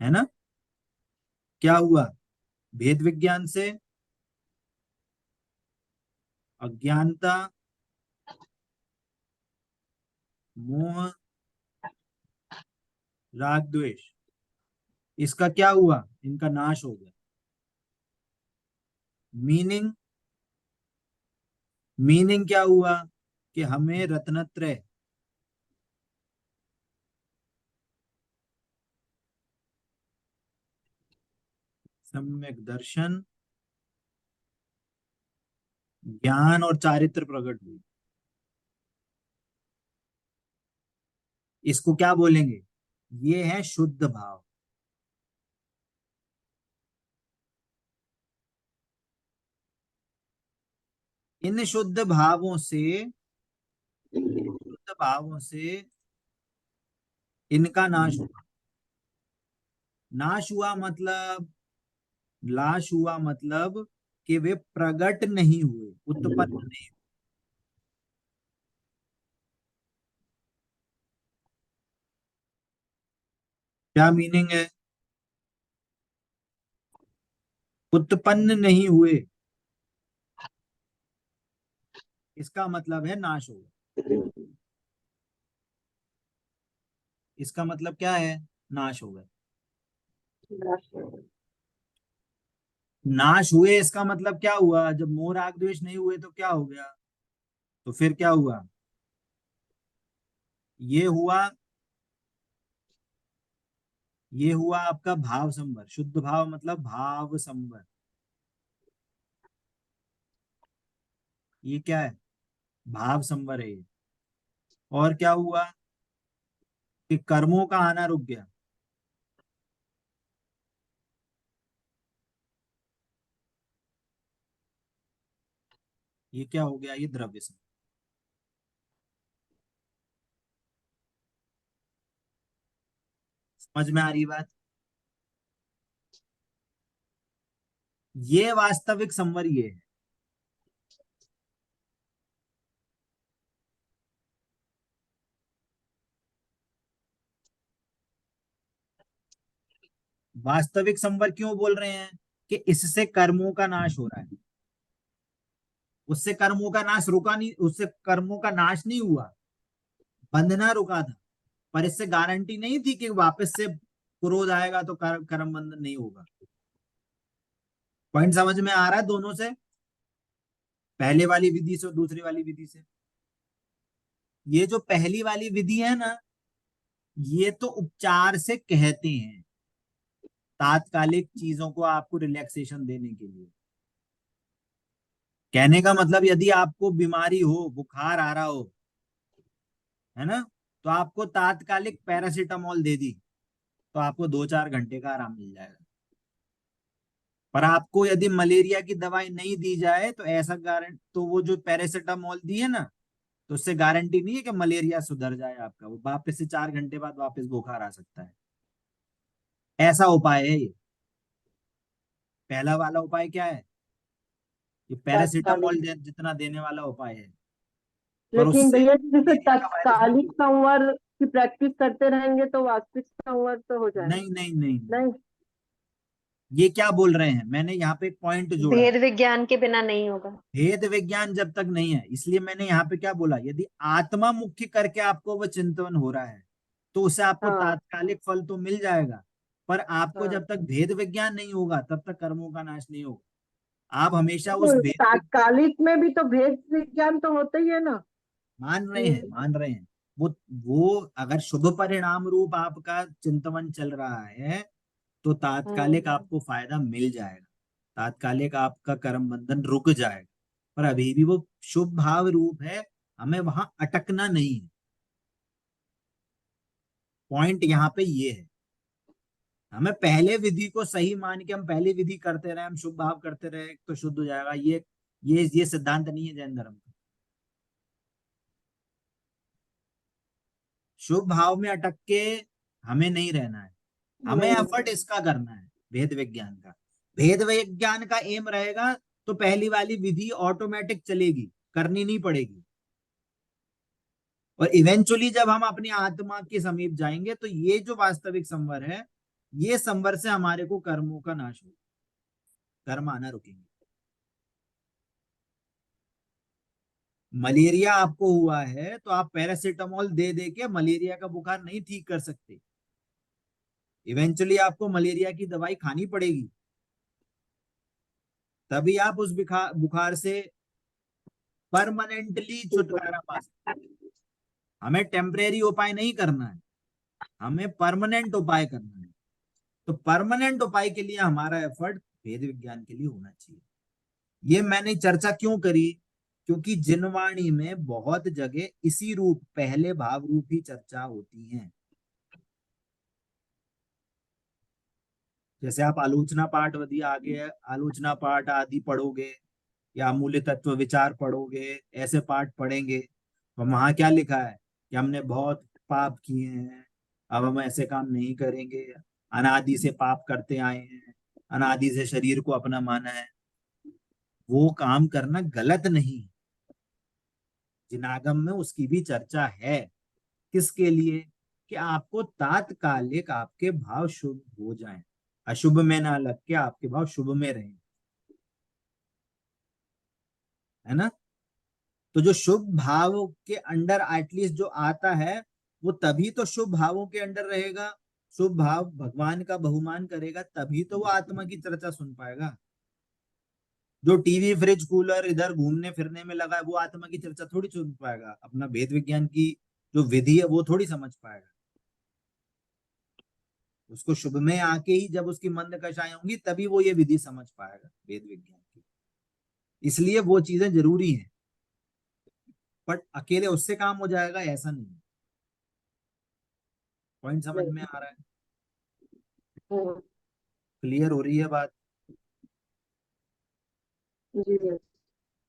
A: है ना? क्या हुआ? भेद विज्ञान से अज्ञानता, मोह, राग द्वेष, इसका क्या हुआ, इनका नाश हो गया। मीनिंग, मीनिंग क्या हुआ कि हमें रत्नत्रय, सम्यक दर्शन, ज्ञान और चारित्र प्रकट हुई। इसको क्या बोलेंगे? ये है शुद्ध भाव। इन शुद्ध भावों से, इन शुद्ध भावों से इनका नाश हुआ। नाश हुआ मतलब, नाश हुआ मतलब कि वे प्रकट नहीं हुए, उत्पन्न नहीं। क्या मीनिंग है? उत्पन्न नहीं हुए, इसका मतलब है नाश हो गए। इसका मतलब क्या है, नाश हो गए। नाश हुए इसका मतलब क्या हुआ, जब मोह राग द्वेष नहीं हुए तो क्या हो गया, तो फिर क्या हुआ, ये हुआ, ये हुआ आपका भाव संवर। शुद्ध भाव मतलब भाव संवर। ये क्या है, भाव संवर है ये। और क्या हुआ कि कर्मों का आना रुक गया। ये क्या हो गया, ये द्रव्य संवर। समझ में आ रही बात? ये वास्तविक संवर ये है। वास्तविक संवर क्यों बोल रहे हैं कि इससे कर्मों का नाश हो रहा है। उससे कर्मों का नाश रुका नहीं, उससे कर्मों का नाश नहीं हुआ, बंधना रुका था। पर इससे गारंटी नहीं थी कि वापस से क्रोध आएगा तो कर्म बंधन नहीं होगा। पॉइंट समझ में आ रहा है दोनों से, पहले वाली विधि से और दूसरी वाली विधि से? ये जो पहली वाली विधि है ना, ये तो उपचार से कहते हैं, तात्कालिक चीजों को आपको रिलैक्सेशन देने के लिए। कहने का मतलब यदि आपको बीमारी हो, बुखार आ रहा हो, है ना, तो आपको तात्कालिक पैरासीटामोल दे दी तो आपको 2-4 घंटे का आराम मिल जाएगा। पर आपको यदि मलेरिया की दवाई नहीं दी जाए तो ऐसा गारंटी, तो वो जो पैरासीटामोल दी है ना, तो उससे गारंटी नहीं है कि मलेरिया सुधर जाए आपका, वो वापस से 4 घंटे बाद वापस बुखार आ सकता है। ऐसा उपाय है ये। पहला वाला उपाय क्या है? ये पैरासीटामोल
B: तात्कालिक।
A: जितना देने वाला उपाय है, पर
B: लेकिन
A: उससे
B: भैया जी जैसे
A: मलेरिया का वायरस
B: तात्कालिक संवर की प्रैक्टिस करते रहेंगे तो वास्तविक संवर तो हो जाएगा।
A: नहीं नहीं नहीं नहीं।
B: नहीं।
A: ये क्या बोल रहे हैं, मैंने यहाँ पे एक पॉइंट जोड़ा है,
E: भेद विज्ञान के बिना नहीं होगा।
A: भेद विज्ञान जब तक नहीं है, इसलिए मैंने यहाँ पे क्या बोला, यदि आत्मा मुख्य करके आपको वो चिंतन हो रहा है तो उससे आपको
B: हाँ
A: तात्कालिक फल तो मिल जाएगा, पर आपको
B: हाँ।
A: जब तक भेद विज्ञान नहीं होगा तब तक कर्मों का नाश नहीं होगा। आप हमेशा उस
B: तो
A: भेद,
B: तात्कालिक में भी तो भेद विज्ञान तो होता ही है ना।
A: मान रहे हैं, मान रहे हैं, वो अगर शुभ परिणाम रूप आपका चिंतन चल रहा है तो तात्कालिक आपको फायदा मिल जाएगा, तात्कालिक आपका कर्म बंधन रुक जाएगा, पर अभी भी वो शुभ भाव रूप है, हमें वहां अटकना नहीं है। पॉइंट यहाँ पे ये है, हमें पहले विधि को सही मान के हम पहली विधि करते रहे, हम शुभ भाव करते रहे तो शुद्ध हो जाएगा, ये सिद्धांत नहीं है जैन धर्म का। शुभ भाव में अटक के हमें नहीं रहना है, हमें
B: नहीं।
A: एफर्ट इसका करना है, भेद विज्ञान का। भेद विज्ञान का एम रहेगा तो पहली वाली विधि ऑटोमेटिक चलेगी, करनी नहीं पड़ेगी, और इवेंचुअली जब हम अपनी आत्मा के समीप जाएंगे तो ये जो वास्तविक संवर है, ये संवर से हमारे को कर्मों का नाश होगा, कर्म आना रुकेंगे। मलेरिया आपको हुआ है तो आप पैरासीटामोल दे दे के मलेरिया का बुखार नहीं ठीक कर सकते, इवेंचुअली आपको मलेरिया की दवाई खानी पड़ेगी, तभी आप उस बुखार से परमानेंटली छुटकारा पा सकते हैं। हमें टेम्परेरी उपाय नहीं करना है, हमें परमानेंट उपाय करना है। तो परमानेंट उपाय के लिए हमारा एफर्ट वेद विज्ञान के लिए होना चाहिए। ये मैंने चर्चा क्यों करी, क्योंकि जिनवाणी में बहुत जगह इसी रूप, पहले भाव रूप ही चर्चा होती है। जैसे आप आलोचना पाठ यदि आगे आलोचना पाठ आदि पढ़ोगे या मूल्य तत्व विचार पढ़ोगे, ऐसे पाठ पढ़ेंगे तो वहां क्या लिखा है कि हमने बहुत पाप किए हैं, अब हम ऐसे काम नहीं करेंगे, अनादि से पाप करते आए हैं, अनादि से शरीर को अपना माना है। वो काम करना गलत नहीं, जिनागम में उसकी भी चर्चा है। किसके लिए? कि आपको तात्कालिक आपके भाव शुभ हो जाएं, अशुभ में ना लग के आपके भाव शुभ में रहें, है ना। तो जो शुभ भाव के अंडर एटलीस्ट जो आता है, वो तभी तो शुभ भावों के अंडर रहेगा, शुभ भाव भगवान का बहुमान करेगा, तभी तो वो आत्मा की चर्चा सुन पाएगा। जो टीवी फ्रिज कूलर इधर घूमने फिरने में लगा है, वो आत्मा की चर्चा थोड़ी सुन पाएगा, अपना भेद विज्ञान की जो विधि है वो थोड़ी समझ पाएगा। उसको शुभ में आके ही जब उसकी मंद कषाएं होंगी तभी वो ये विधि समझ पाएगा वेद विज्ञान की। इसलिए वो चीजें जरूरी हैं, बट अकेले उससे काम हो जाएगा ऐसा नहीं। पॉइंट समझ में आ रहा है?
B: हाँ,
A: क्लियर हो रही है बात?
B: जी जी।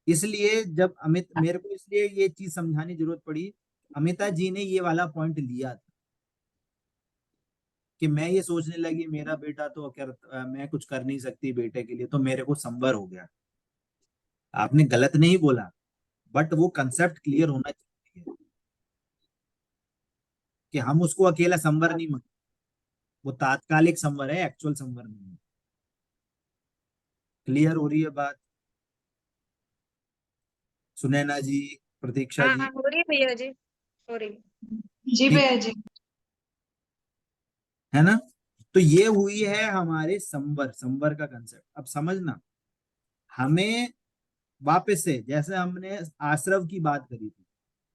A: इसलिए जब अमित, मेरे को इसलिए ये चीज समझाने की जरूरत पड़ी, अमिता जी ने ये वाला पॉइंट लिया था कि मैं ये सोचने लगी मेरा बेटा तो मैं कुछ कर नहीं सकती बेटे के लिए, तो मेरे को संवर हो गया। आपने गलत नहीं बोला, बट वो कंसेप्ट क्लियर होना चाहिए कि हम उसको अकेला संवर नहीं मानते, वो तात्कालिक संवर है, एक्चुअल संवर नहीं है। क्लियर हो रही है बात? सुनैना जी, प्रतीक्षा जी,
E: हाँ हो रही है भैया जी, हो रही है।
C: जी
A: ठीक
C: भैया जी।
A: है ना। तो ये हुई है हमारे संवर, संवर का कंसेप्ट। अब समझना, हमें वापस से, जैसे हमने आश्रव की बात करी थी,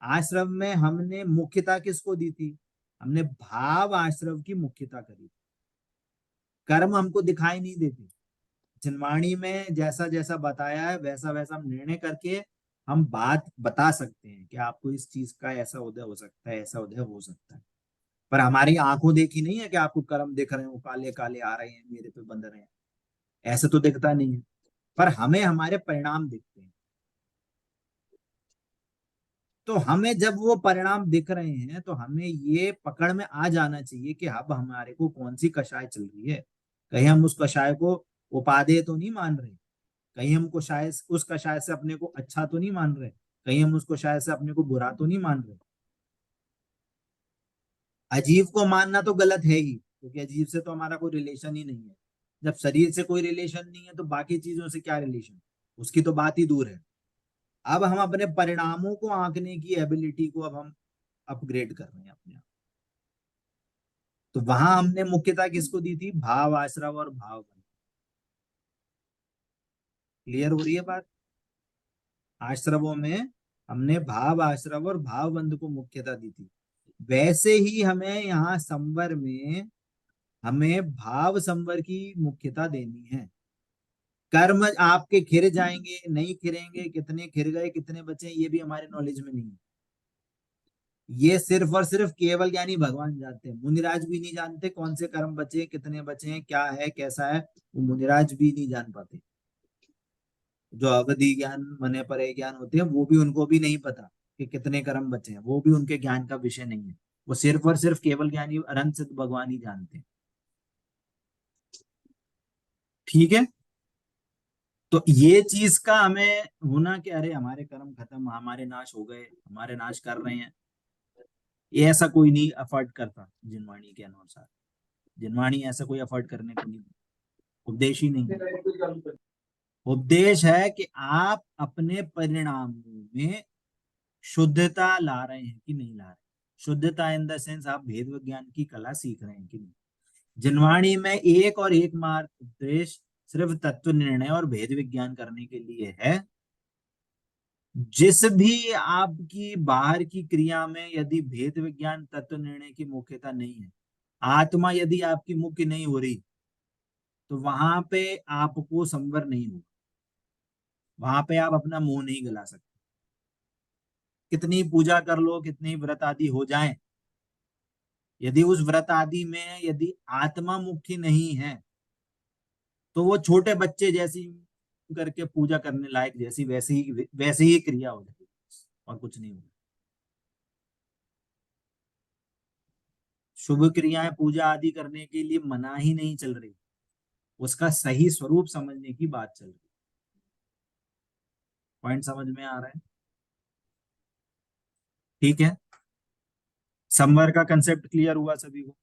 A: आश्रव में हमने मुख्यता किसको दी थी? हमने भाव आश्रव की मुख्यता करी थी। कर्म हमको दिखाई नहीं देते। जिनवाणी में जैसा जैसा बताया है वैसा वैसा हम निर्णय करके हम बात बता सकते हैं कि आपको इस चीज का ऐसा उदय हो सकता है, ऐसा उदय हो सकता है। पर हमारी आंखों देखी नहीं है कि आपको कर्म दिख रहे हो, काले काले आ रहे हैं, मेरे पे बंध रहे हैं, ऐसे तो दिखता नहीं है। पर हमें हमारे परिणाम दिखते हैं। तो हमें जब वो परिणाम दिख रहे हैं तो हमें ये पकड़ में आ जाना चाहिए कि अब हमारे को कौन सी कषाय चल रही है। कहीं हम उस कषाय को उपादेय तो नहीं मान रहे, कहीं हमको शायद उस कषाय से अपने को अच्छा तो नहीं मान रहे, कहीं हम उसको शायद से अपने को बुरा तो नहीं मान रहे। अजीब को मानना तो गलत है ही, क्योंकि अजीब से तो हमारा कोई रिलेशन ही नहीं है। जब शरीर से कोई रिलेशन नहीं है तो बाकी चीजों से क्या रिलेशन, उसकी तो बात ही दूर है। अब हम अपने परिणामों को आंकने की एबिलिटी को अब हम अपग्रेड कर रहे हैं अपने आप। तो वहां हमने मुख्यता किसको दी थी? भाव आश्रव और भाव बंध। क्लियर हो रही है बात? आश्रवों में हमने भाव आश्रव और भाव बंध को मुख्यता दी थी। वैसे ही हमें यहाँ संवर में हमें भाव संवर की मुख्यता देनी है। कर्म आपके खिर जाएंगे नहीं खिरेंगे, कितने खिर गए कितने बचे, ये भी हमारे नॉलेज में नहीं है। ये सिर्फ और सिर्फ केवल ज्ञानी भगवान जानते हैं। मुनिराज भी नहीं जानते कौन से कर्म बचे, कितने बचे हैं, क्या है कैसा है, वो मुनिराज भी नहीं जान पाते। जो अवधि ज्ञान मने परे ज्ञान होते हैं वो भी, उनको भी नहीं पता कि कितने कर्म बचे हैं, वो भी उनके ज्ञान का विषय नहीं है। वो सिर्फ और सिर्फ केवल ज्ञानी अनंत सिद्ध भगवान ही जानते हैं। ठीक है, तो ये चीज का हमें होना कि अरे हमारे कर्म खत्म, हमारे नाश हो गए, हमारे नाश कर रहे हैं, ये ऐसा कोई नहीं अफोर्ड करता जिनवाणी के अनुसार। जिनवाणी ऐसा कोई अफोर्ड करने को नहीं, उपदेश ही नहीं है। उपदेश है कि आप अपने परिणामों में शुद्धता ला रहे हैं कि नहीं ला रहे। शुद्धता इन द सेंस आप भेद विज्ञान की कला सीख रहे हैं कि नहीं। जिनवाणी में एक और एकमात्र उद्देश्य सिर्फ तत्व निर्णय और भेद विज्ञान करने के लिए है। जिस भी आपकी बाहर की क्रिया में यदि भेद विज्ञान तत्व निर्णय की मुख्यता नहीं है, आत्मा यदि आपकी मुख्य नहीं हो रही, तो वहां पे आपको संवर नहीं होगा, वहां पे आप अपना मुंह नहीं गला सकते। कितनी पूजा कर लो, कितनी व्रत आदि हो जाए, यदि उस व्रत आदि में यदि आत्मा मुख्य नहीं है तो वो छोटे बच्चे जैसी करके पूजा करने लायक जैसी वैसे ही क्रिया हो जाएगी, और कुछ नहीं होगा। शुभ क्रियाएं पूजा आदि करने के लिए मना ही नहीं चल रही, उसका सही स्वरूप समझने की बात चल रही। पॉइंट समझ में आ रहा है? ठीक है, संवर का कंसेप्ट क्लियर हुआ सभी को?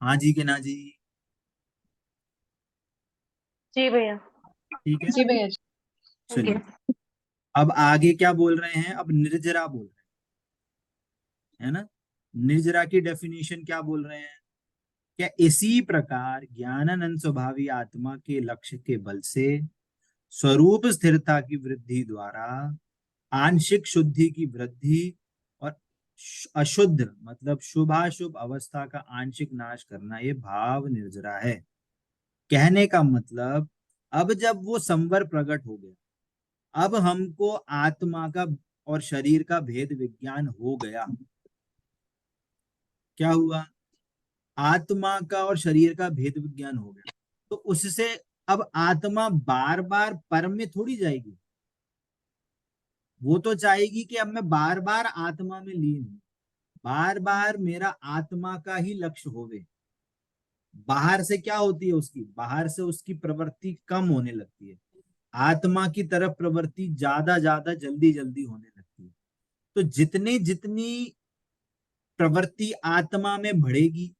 A: हाँ जी कि ना जी?
E: जी भैया।
A: ठीक है,
C: जी भैया जी।
A: चलिए अब आगे क्या बोल रहे हैं? अब निर्जरा बोल रहे हैं, है ना। निर्जरा की डेफिनेशन क्या बोल रहे हैं? क्या इसी प्रकार ज्ञानानंद स्वभावी आत्मा के लक्ष्य के बल से स्वरूप स्थिरता की वृद्धि द्वारा आंशिक शुद्धि की वृद्धि और अशुद्ध मतलब शुभाशुभ अवस्था का आंशिक नाश करना, ये भाव निर्जरा है। कहने का मतलब, अब जब वो संवर प्रकट हो गया, अब हमको आत्मा का और शरीर का भेद विज्ञान हो गया। क्या हुआ? आत्मा का और शरीर का भेद विज्ञान हो गया, तो उससे अब आत्मा बार बार पर में थोड़ी जाएगी। वो तो चाहेगी कि अब मैं बार बार आत्मा में लीन हूं, बार बार मेरा आत्मा का ही लक्ष्य होवे। बाहर से क्या होती है उसकी? बाहर से उसकी प्रवृत्ति कम होने लगती है, आत्मा की तरफ प्रवृत्ति ज्यादा ज्यादा जल्दी जल्दी होने लगती है। तो जितनी जितनी प्रवृत्ति आत्मा में बढ़ेगी,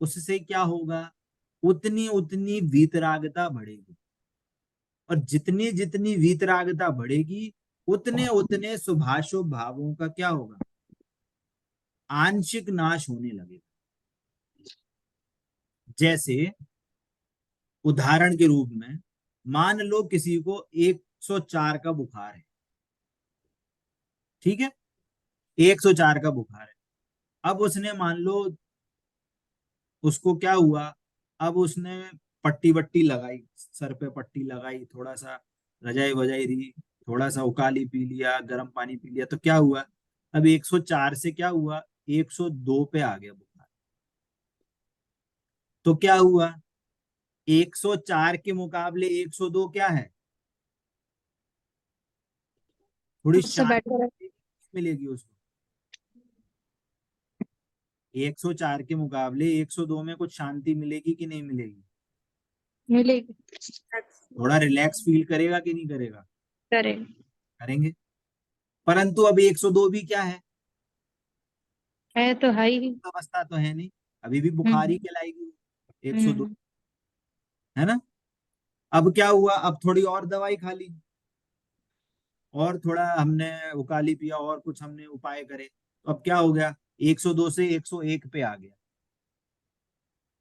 A: उससे क्या होगा? उतनी उतनी वीतरागता बढ़ेगी, और जितनी जितनी वीतरागता बढ़ेगी उतने उतने शुभाशुभ भावों का क्या होगा? आंशिक नाश होने लगेगा। जैसे उदाहरण के रूप में मान लो किसी को 104 का बुखार है, ठीक है, 104 का बुखार है। अब उसने मान लो उसको क्या हुआ, अब उसने पट्टी वट्टी लगाई, सर पे पट्टी लगाई, थोड़ा सा रजाई वजाई दी, थोड़ा सा उकाली पी लिया, गर्म पानी पी लिया, तो क्या हुआ, अब 104 से क्या हुआ, 102 पे आ गया बुखार। तो क्या हुआ, 104 के मुकाबले 102 क्या है, थोड़ी
C: उससे बेटर है।
A: शांति मिलेगी उसको। 104 के मुकाबले 102 में कुछ शांति मिलेगी कि नहीं मिलेगी,
C: मिलेगी।
A: थोड़ा रिलैक्स फील करेगा कि नहीं करेगा,
C: करें।
A: करेंगे। परंतु अब 102 भी क्या
C: है तो ही।
A: अवस्था तो है नहीं, अभी भी बुखार ही
C: हम्म।
A: कहलाएगी 102,
C: हम्म।
A: है ना। अब क्या हुआ, अब थोड़ी और दवाई खा ली, और थोड़ा हमने उकाली पिया, और कुछ हमने उपाय करे, तो अब क्या हो गया, 102 से 101 पे आ गया।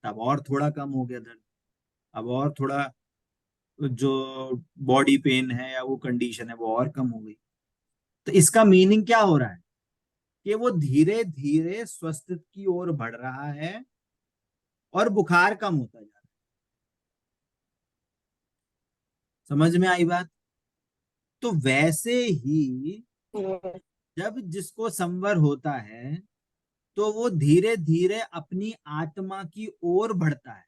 A: तब और थोड़ा कम हो गया दर्द, अब और थोड़ा जो बॉडी पेन है या वो कंडीशन है वो और कम हो गई। तो इसका मीनिंग क्या हो रहा है कि वो धीरे धीरे स्वस्थ की ओर बढ़ रहा है और बुखार कम होता जा रहा है। समझ में आई बात। तो वैसे ही जब जिसको संवर होता है तो वो धीरे धीरे अपनी आत्मा की ओर बढ़ता है।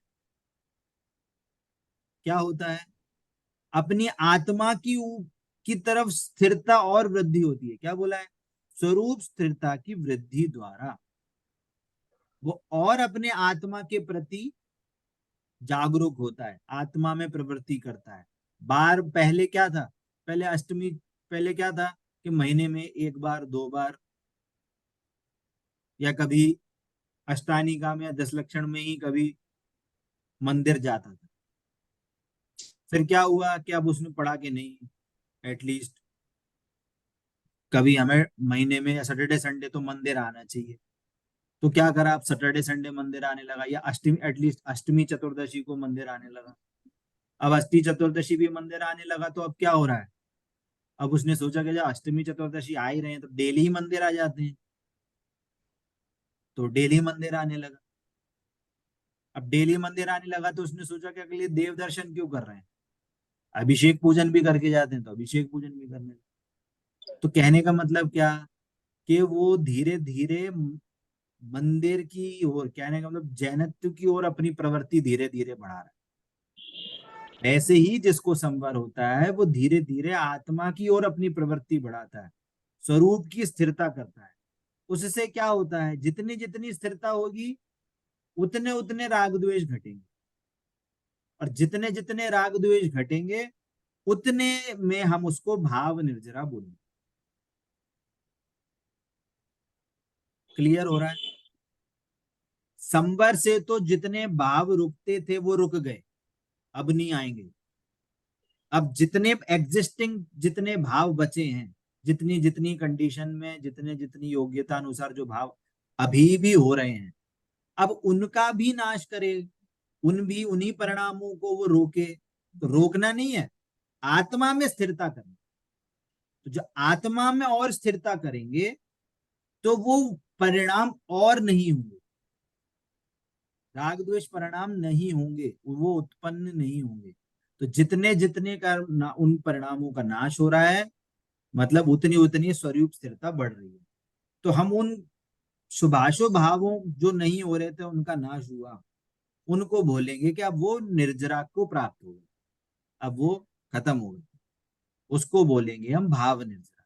A: क्या होता है, अपनी आत्मा की तरफ स्थिरता और वृद्धि होती है। क्या बोला है, स्वरूप स्थिरता की वृद्धि द्वारा वो और अपने आत्मा के प्रति जागरूक होता है, आत्मा में प्रवृत्ति करता है। बार पहले क्या था, पहले अष्टमी, पहले क्या था कि महीने में एक बार दो बार, या कभी अष्टानिका में या 10 लक्षण में ही कभी मंदिर जाता था। फिर क्या हुआ कि अब उसने पढ़ा कि नहीं, एटलीस्ट कभी हमें महीने में या सैटरडे संडे तो मंदिर आना चाहिए। तो क्या करा, अब सैटरडे संडे मंदिर आने लगा, या अष्टमी, एटलीस्ट अष्टमी चतुर्दशी को मंदिर आने लगा। अब अष्टमी चतुर्दशी भी मंदिर आने लगा, तो अब क्या हो रहा है, अब उसने सोचा कि जब अष्टमी चतुर्दशी आ ही रहे हैं तो डेली ही मंदिर आ जाते हैं, तो डेली मंदिर आने लगा। अब डेली मंदिर आने लगा तो उसने सोचा कि अगले देव दर्शन क्यों कर रहे हैं, अभिषेक पूजन भी करके जाते हैं, तो अभिषेक पूजन भी करने लगे। तो कहने का मतलब क्या, कि वो धीरे धीरे मंदिर की ओर, कहने का मतलब जैनत्व की ओर अपनी प्रवृत्ति धीरे धीरे बढ़ा रहा है। ऐसे ही जिसको संवर होता है वो धीरे धीरे आत्मा की ओर अपनी प्रवृत्ति बढ़ाता है, स्वरूप की स्थिरता करता है। उससे क्या होता है, जितनी जितनी स्थिरता होगी उतने उतने राग द्वेष घटेंगे, और जितने जितने राग द्वेष घटेंगे उतने में हम उसको भाव निर्जरा बोलेंगे। क्लियर हो रहा है। संवर से तो जितने भाव रुकते थे वो रुक गए, अब नहीं आएंगे। अब जितने एग्जिस्टिंग जितने भाव बचे हैं, जितनी जितनी कंडीशन में जितने जितनी योग्यता अनुसार जो भाव अभी भी हो रहे हैं, अब उनका भी नाश करे, उन्हीं परिणामों को वो रोके। तो रोकना नहीं है, आत्मा में स्थिरता करना। तो जो आत्मा में और स्थिरता करेंगे तो वो परिणाम और नहीं होंगे, राग द्वेष परिणाम नहीं होंगे, वो उत्पन्न नहीं होंगे। तो जितने जितने का उन परिणामों का नाश हो रहा है, मतलब उतनी उतनी स्वरूप स्थिरता बढ़ रही है। तो हम उन शुभाशुभ भावों जो नहीं हो रहे थे उनका नाश हुआ, उनको बोलेंगे कि अब वो निर्जरा को प्राप्त हो गए, अब वो खत्म हो गए, उसको बोलेंगे हम भाव निर्जरा।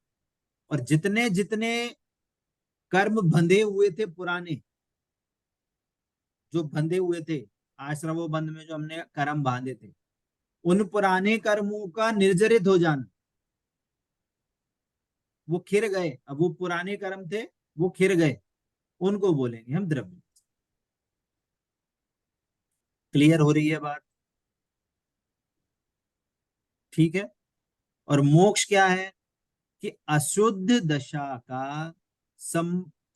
A: और जितने जितने कर्म बंधे हुए थे पुराने, जो बंधे हुए थे आश्रमों बंद में, जो हमने कर्म बांधे थे, उन पुराने कर्मों का निर्जरित हो जाना, वो खिर गए, अब वो पुराने कर्म थे वो खिर गए, उनको बोलेंगे हम द्रव्य। क्लियर हो रही है बात, ठीक है। और मोक्ष क्या है, कि अशुद्ध दशा का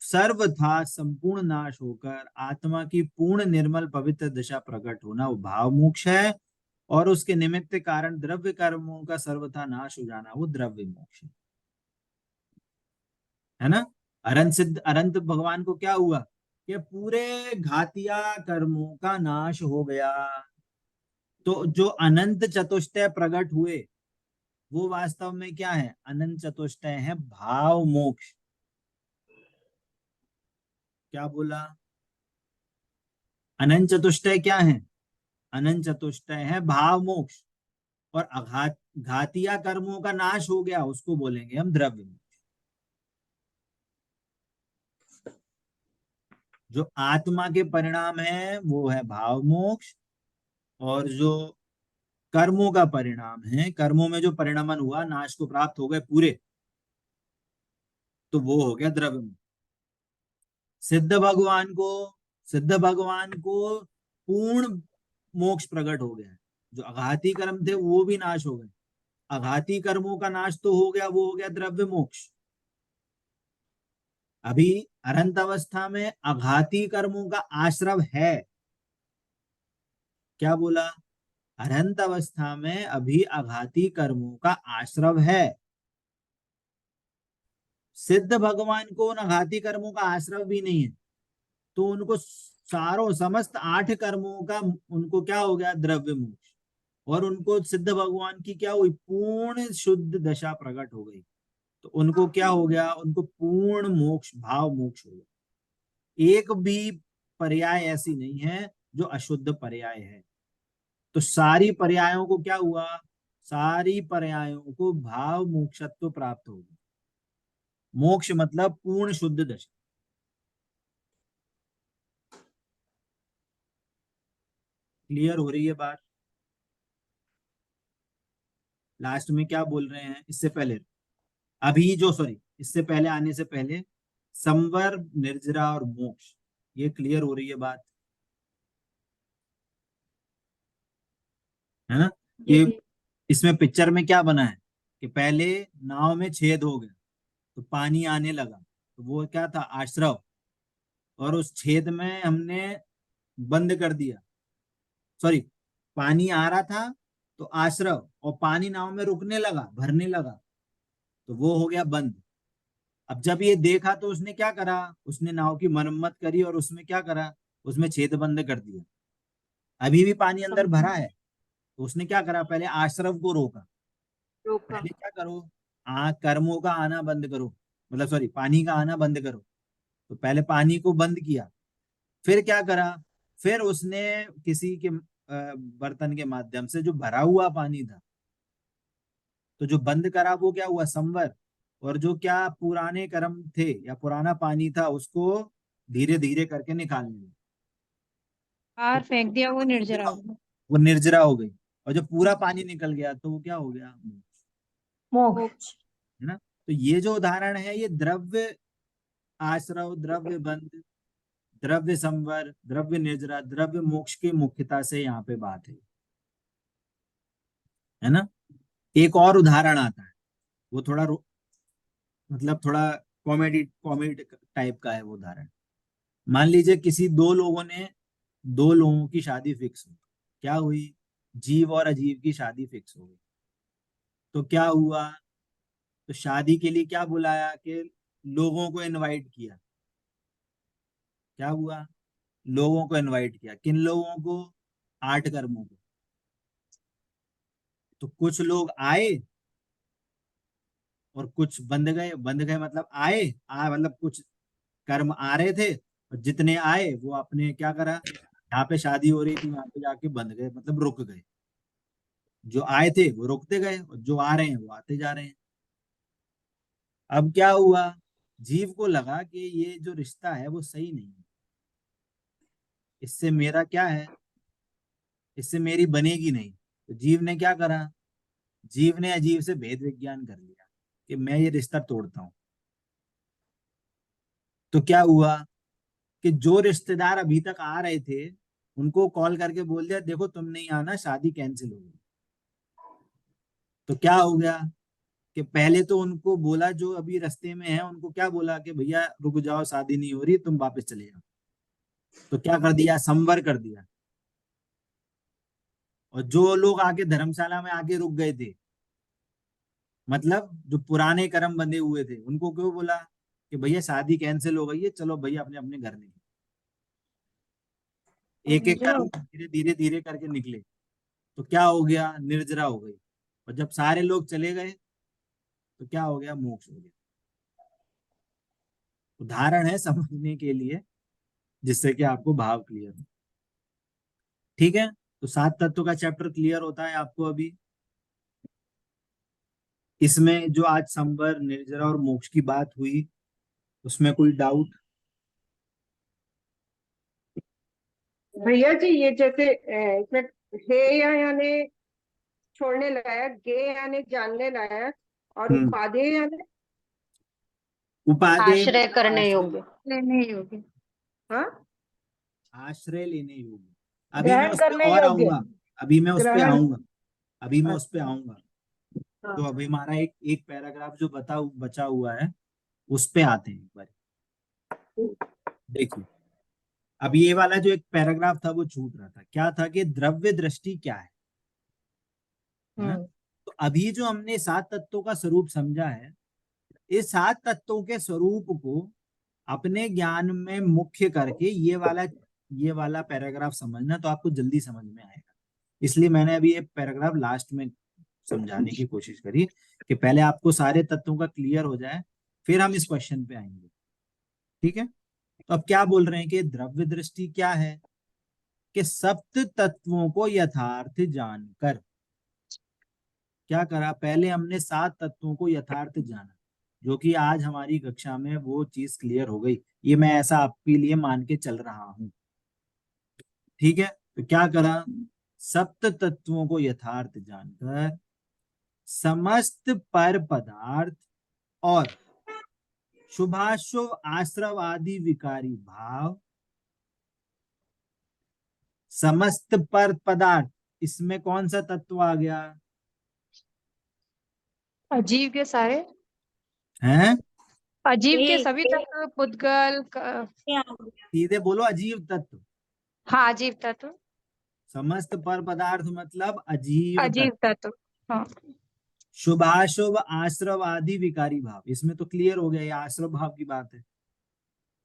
A: सर्वथा संपूर्ण नाश होकर आत्मा की पूर्ण निर्मल पवित्र दशा प्रकट होना वो भाव मोक्ष है, और उसके निमित्त कारण द्रव्य कर्मों का सर्वथा नाश हो जाना वो द्रव्य मोक्ष है ना। अनंत भगवान को क्या हुआ कि पूरे घातिया कर्मों का नाश हो गया। तो जो अनंत चतुष्टय प्रकट हुए वो वास्तव में क्या है, अनंत चतुष्टय है भाव मोक्ष। क्या बोला, अनंत चतुष्टय क्या है, अनंत चतुष्टय है भाव मोक्ष, और घातिया कर्मों का नाश हो गया उसको बोलेंगे हम द्रव्य मोक्ष। जो आत्मा के परिणाम है वो है भाव मोक्ष, और जो कर्मों का परिणाम है, कर्मों में जो परिणमन हुआ, नाश को प्राप्त हो गए पूरे, तो वो हो गया द्रव्य मोक्ष। सिद्ध भगवान को पूर्ण मोक्ष प्रकट हो गया है। जो अघाती कर्म थे वो भी नाश हो गए, अघाती कर्मों का नाश तो हो गया, वो हो गया द्रव्य मोक्ष। अभी अनंत अवस्था में अघाती कर्मों का आश्रव है। क्या बोला, अनंत अवस्था में अभी अघाती कर्मों का आश्रव है। सिद्ध भगवान को उन अघाती कर्मों का आश्रव भी नहीं है, तो उनको सारों समस्त 8 कर्मों का उनको क्या हो गया, द्रव्य मोक्ष। और उनको सिद्ध भगवान की क्या हुई, पूर्ण शुद्ध दशा प्रकट हो गई, तो उनको क्या हो गया, उनको पूर्ण मोक्ष भाव मोक्ष हो गया। एक भी पर्याय ऐसी नहीं है जो अशुद्ध पर्याय है। तो सारी पर्यायों को क्या हुआ, सारी पर्यायों को भाव मोक्षत्व प्राप्त हो गया। मोक्ष मतलब पूर्ण शुद्ध दशा। क्लियर हो रही है बात। लास्ट में क्या बोल रहे हैं, इससे पहले अभी जो सॉरी इससे पहले आने से पहले संवर, निर्जरा और मोक्ष, ये क्लियर हो रही है बात, है ना। ये इसमें पिक्चर में क्या बना है कि पहले नाव में छेद हो गया तो पानी आने लगा, तो वो क्या था, आश्रव, और उस छेद में हमने बंद कर दिया, सॉरी पानी आ रहा था तो आश्रव, और पानी नाव में रुकने लगा, भरने लगा, तो वो हो गया बंद। अब जब ये देखा तो उसने क्या करा, उसने नाव की मरम्मत करी और उसमें क्या करा, उसमें छेद बंद कर दिया। अभी भी पानी अंदर भरा है, तो उसने क्या करा, पहले आश्रव को रोका। पहले क्या करो, कर्मों का आना बंद करो, मतलब सॉरी पानी का आना बंद करो। तो पहले पानी को बंद किया, फिर क्या करा, फिर उसने किसी के बर्तन के माध्यम से जो भरा हुआ पानी था, तो जो बंद करा वो क्या हुआ, संवर, और जो क्या पुराने कर्म थे या पुराना पानी था उसको धीरे धीरे करके निकालने लगा,
G: बाहर फेंक दिया, वो निर्जरा हो गया।
A: वो निर्जरा हो गई। और जब पूरा पानी निकल गया तो वो क्या हो गया,
F: मोक्ष।
A: है ना। तो ये जो उदाहरण है ये द्रव्य आश्रव, द्रव्य बंध, द्रव्य संवर, द्रव्य निर्जरा, द्रव्य मोक्ष की मुख्यता से यहाँ पे बात है ना। एक और उदाहरण आता है, वो थोड़ा मतलब थोड़ा कॉमेडी कॉमेडी टाइप का है वो उदाहरण। मान लीजिए किसी दो लोगों की शादी फिक्स हुई, क्या हुई, जीव और अजीव की शादी फिक्स हो गई। तो क्या हुआ, तो शादी के लिए क्या बुलाया कि लोगों को इनवाइट किया। क्या हुआ, लोगों को इनवाइट किया, किन लोगों को, 8 कर्मों को। तो कुछ लोग आए और कुछ बंद गए मतलब मतलब कुछ कर्म आ रहे थे, और जितने आए वो अपने क्या करा, यहाँ पे शादी हो रही थी वहां पे जाके बंद गए, मतलब रुक गए। जो आए थे वो रुकते गए, और जो आ रहे हैं वो आते जा रहे हैं। अब क्या हुआ, जीव को लगा कि ये जो रिश्ता है वो सही नहीं है, इससे मेरा क्या है, इससे मेरी बनेगी नहीं। तो जीव ने क्या करा, जीव ने अजीव से भेद विज्ञान कर लिया कि मैं ये रिश्ता तोड़ता हूं। तो क्या हुआ कि जो रिश्तेदार अभी तक आ रहे थे उनको कॉल करके बोल दिया, देखो तुम नहीं आना, शादी कैंसिल हो गई। तो क्या हो गया, कि पहले तो उनको बोला, जो अभी रास्ते में है उनको क्या बोला कि भैया रुक जाओ, शादी नहीं हो रही, तुम वापस चले जाओ। तो क्या कर दिया, संवर कर दिया। और जो लोग आके धर्मशाला में आके रुक गए थे, मतलब जो पुराने कर्म बंधे हुए थे, उनको क्यों बोला कि भैया शादी कैंसिल हो गई है, चलो भैया अपने अपने घर निकलो। एक एक
G: निर्जरा
A: कर्म धीरे धीरे धीरे करके निकले, तो क्या हो गया, निर्जरा हो गई। और जब सारे लोग चले गए तो क्या हो गया, मोक्ष हो गया। उदाहरण है समझने के लिए, जिससे कि आपको भाव क्लियर हो। ठीक है, तो 7 तत्वों का चैप्टर क्लियर होता है आपको अभी। इसमें जो आज संवर, निर्जरा और मोक्ष की बात हुई, उसमें कोई डाउट?
B: भैया जी ये जैसे इसमें हे यानी छोड़ने लायक, गे यानी जानने लायक, और उपादेय यानी
A: उपादेय
E: आश्रय
A: मतलब
E: करने
A: आश्रय,
E: योग्य।
G: लेने योग्य।
B: हाँ
A: आश्रय लेने योग्य। अभी मैं
F: ग्रहण
A: उस पर
F: करने
A: और
F: योग्य।
A: आऊंगा, अभी मैं उस पे
B: ग्रहण।
A: आऊंगा, अभी मैं उस पे
B: अच्छा।
A: आऊंगा।
B: हाँ।
A: तो अभी हमारा एक एक पैराग्राफ जो बचा हुआ है, उस पे आते हैं एक बार। देखिए, अब ये वाला जो एक पैराग्राफ था वो छूट रहा था, क्या था कि द्रव्य दृष्टि क्या है ना। तो अभी जो हमने 7 तत्वों का स्वरूप समझा है, इस 7 तत्वों के स्वरूप को अपने ज्ञान में मुख्य करके ये वाला पैराग्राफ समझना, तो आपको जल्दी समझ में आएगा। इसलिए मैंने अभी ये पैराग्राफ लास्ट में समझाने की कोशिश करी, कि पहले आपको सारे तत्वों का क्लियर हो जाए, फिर हम इस क्वेश्चन पे आएंगे। ठीक है, तो अब क्या बोल रहे हैं कि द्रव्य दृष्टि क्या है, कि सप्त तत्वों को यथार्थ जानकर। क्या करा, पहले हमने 7 तत्वों को यथार्थ जाना, जो कि आज हमारी कक्षा में वो चीज क्लियर हो गई। ये मैं ऐसा आपके लिए मान के चल रहा हूं। ठीक है, तो क्या करा, सप्त तत्वों को यथार्थ जानकर समस्त पर पदार्थ और शुभाशुभ आश्रव आदि विकारी भाव, समस्त पर पदार्थ, इसमें कौन सा तत्व आ गया,
G: अजीव के सारे,
A: हैं?
G: अजीव के
D: एक
G: सभी तत्व, पुद्गल
A: सीधे बोलो, अजीव तत्व।
G: हाँ अजीव तत्व,
A: समस्त पर पदार्थ मतलब अजीव
G: अजीव
A: तत्व।
G: तत्व। हाँ
A: शुभाशुभ आश्रव आदि विकारी भाव, इसमें तो क्लियर हो गया, ये आश्रव भाव की बात है।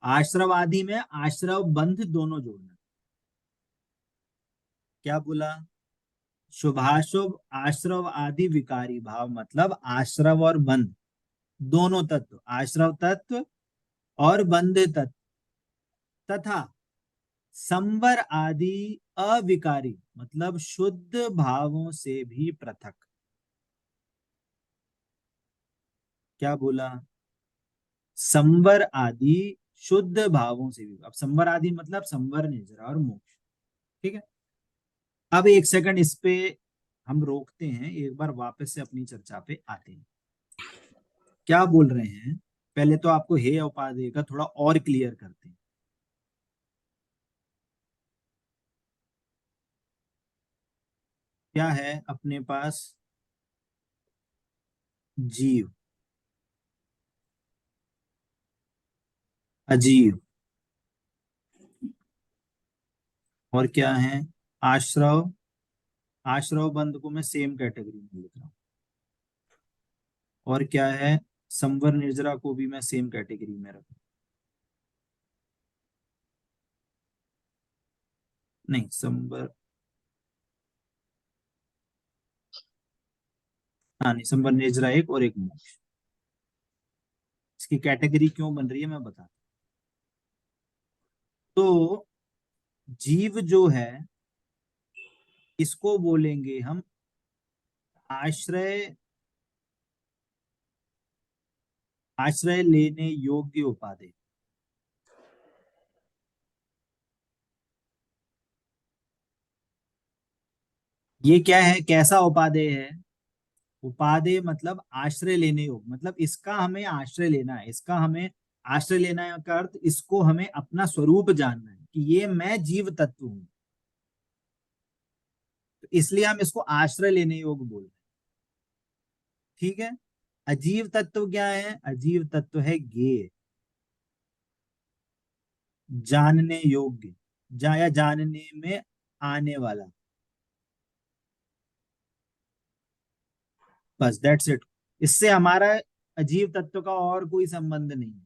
A: आश्रव आदि में आश्रव बंध दोनों जोड़ना। क्या बोला, शुभाशुभ आश्रव आदि विकारी भाव मतलब आश्रव और बंध दोनों तत्व, आश्रव तत्व और बंध तत्व, तथा संवर आदि अविकारी मतलब शुद्ध भावों से भी पृथक। क्या बोला, संवर आदि शुद्ध भावों से भी। अब संवर आदि मतलब संवर, निर्जरा और मोक्ष। ठीक है, अब एक सेकंड इस पे हम रोकते हैं, एक बार वापस से अपनी चर्चा पे आते हैं। क्या बोल रहे हैं, पहले तो आपको हे उपादेय का थोड़ा और क्लियर करते हैं। क्या है अपने पास, जीव, अजीव, और क्या है, आश्रव। आश्रव बंध को मैं सेम कैटेगरी में लिख रहा हूं। और क्या है, संवर निर्जरा को भी मैं सेम कैटेगरी में रखूं। नहीं, संवर, हाँ नहीं, संवर निर्जरा एक और एक मोक्ष। इसकी कैटेगरी क्यों बन रही है मैं बताता हूं। तो जीव जो है, इसको बोलेंगे हम आश्रय, आश्रय लेने योग्य उपादेय। ये क्या है, कैसा उपादेय है, उपादेय मतलब आश्रय लेने योग्य, मतलब इसका हमें आश्रय लेना है, इसका हमें आश्रय लेना का अर्थ, इसको हमें अपना स्वरूप जानना है कि ये मैं जीव तत्व हूं, तो इसलिए हम इसको आश्रय लेने योग्य बोलते हैं। ठीक है, अजीव तत्व क्या है? अजीव तत्व है ज्ञेय, जानने योग्य, या जानने में आने वाला। बस दैट्स इट। इससे हमारा अजीव तत्व का और कोई संबंध नहीं है,
D: तो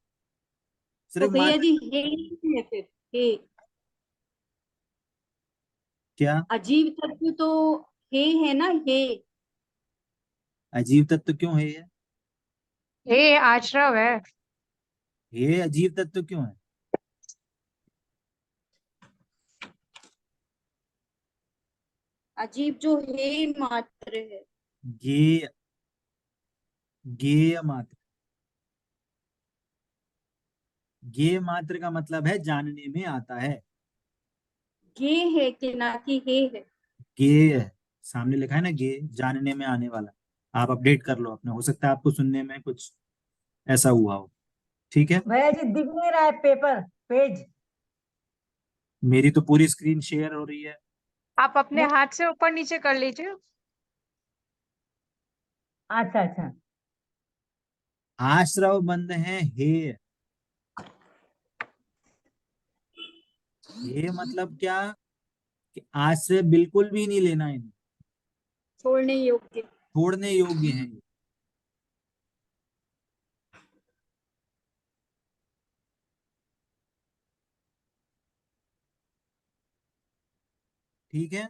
A: सिर्फ
D: भैया
A: मात्र।
D: जी हे ही है फिर, हे।
A: क्या?
D: अजीव तत्व तो हे है ना, हे।
A: अजीव तत्व क्यों है ये?
G: ये आश्रव है।
A: ये अजीव तत्व क्यों है?
D: अजीब जो हे मात्र है।
A: ज्ञेय, ज्ञेय मात्र। ज्ञेय मात्र का मतलब है जानने में आता है।
D: गे है कि ना कि हे है।
A: ज्ञेय है, सामने लिखा है ना ज्ञेय, जानने में आने वाला। आप अपडेट कर लो अपने, हो सकता है आपको सुनने में कुछ ऐसा हुआ हो। ठीक है,
F: भैया जी दिख नहीं रहा है पेपर पेज।
A: मेरी तो पूरी स्क्रीन शेयर हो रही है।
G: आप अपने हाथ से ऊपर नीचे कर लीजिए।
F: अच्छा अच्छा।
A: आश्रव बंद है हेय। ये मतलब क्या? कि आश्रय बिल्कुल भी नहीं लेना है,
D: छोड़ने योग्य।
A: छोड़ने योग्य है ये। ठीक है,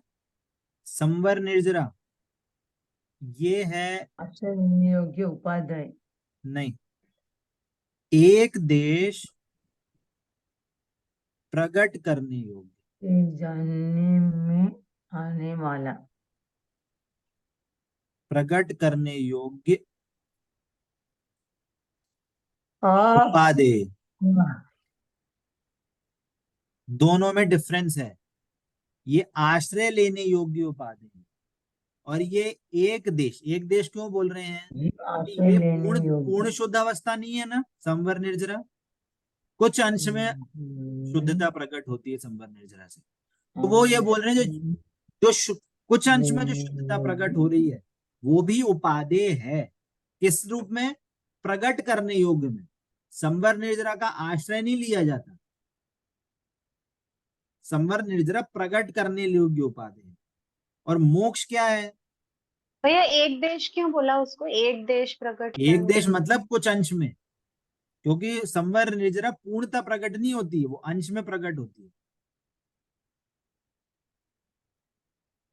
A: संवर निर्जरा ये है।
F: अक्षर योग्य उपाध्याय।
A: नहीं, एक देश प्रकट करने योग्य।
F: एक जानने में आने वाला।
A: प्रकट करने योग्य
F: आप
A: उपादेय। दोनों में डिफरेंस है। ये आश्रय लेने योग्य उपादेय है, और ये एक देश। एक देश क्यों बोल रहे हैं? कि
F: आश्रय
A: ये
F: लेने
A: पूर्ण पूर्ण
F: योग्य।
A: शुद्ध अवस्था नहीं है ना संवर निर्जरा। कुछ अंश में शुद्धता प्रकट होती है संवर निर्जरा से। तो वो ये बोल रहे हैं जो कुछ अंश में जो शुद्धता प्रकट हो रही है वो भी उपादेय है। किस रूप में? प्रकट करने योग्य में। संवर निर्जरा का आश्रय नहीं लिया जाता। संवर निर्जरा प्रकट करने योग्य उपादेय है। और मोक्ष क्या है?
E: भैया एक देश क्यों बोला उसको, एक देश प्रकट
A: एक
E: करने
A: देश
E: योग्य?
A: मतलब कुछ अंश में, क्योंकि संवर निर्जरा पूर्णतः प्रकट नहीं होती है, वो अंश में प्रकट होती है।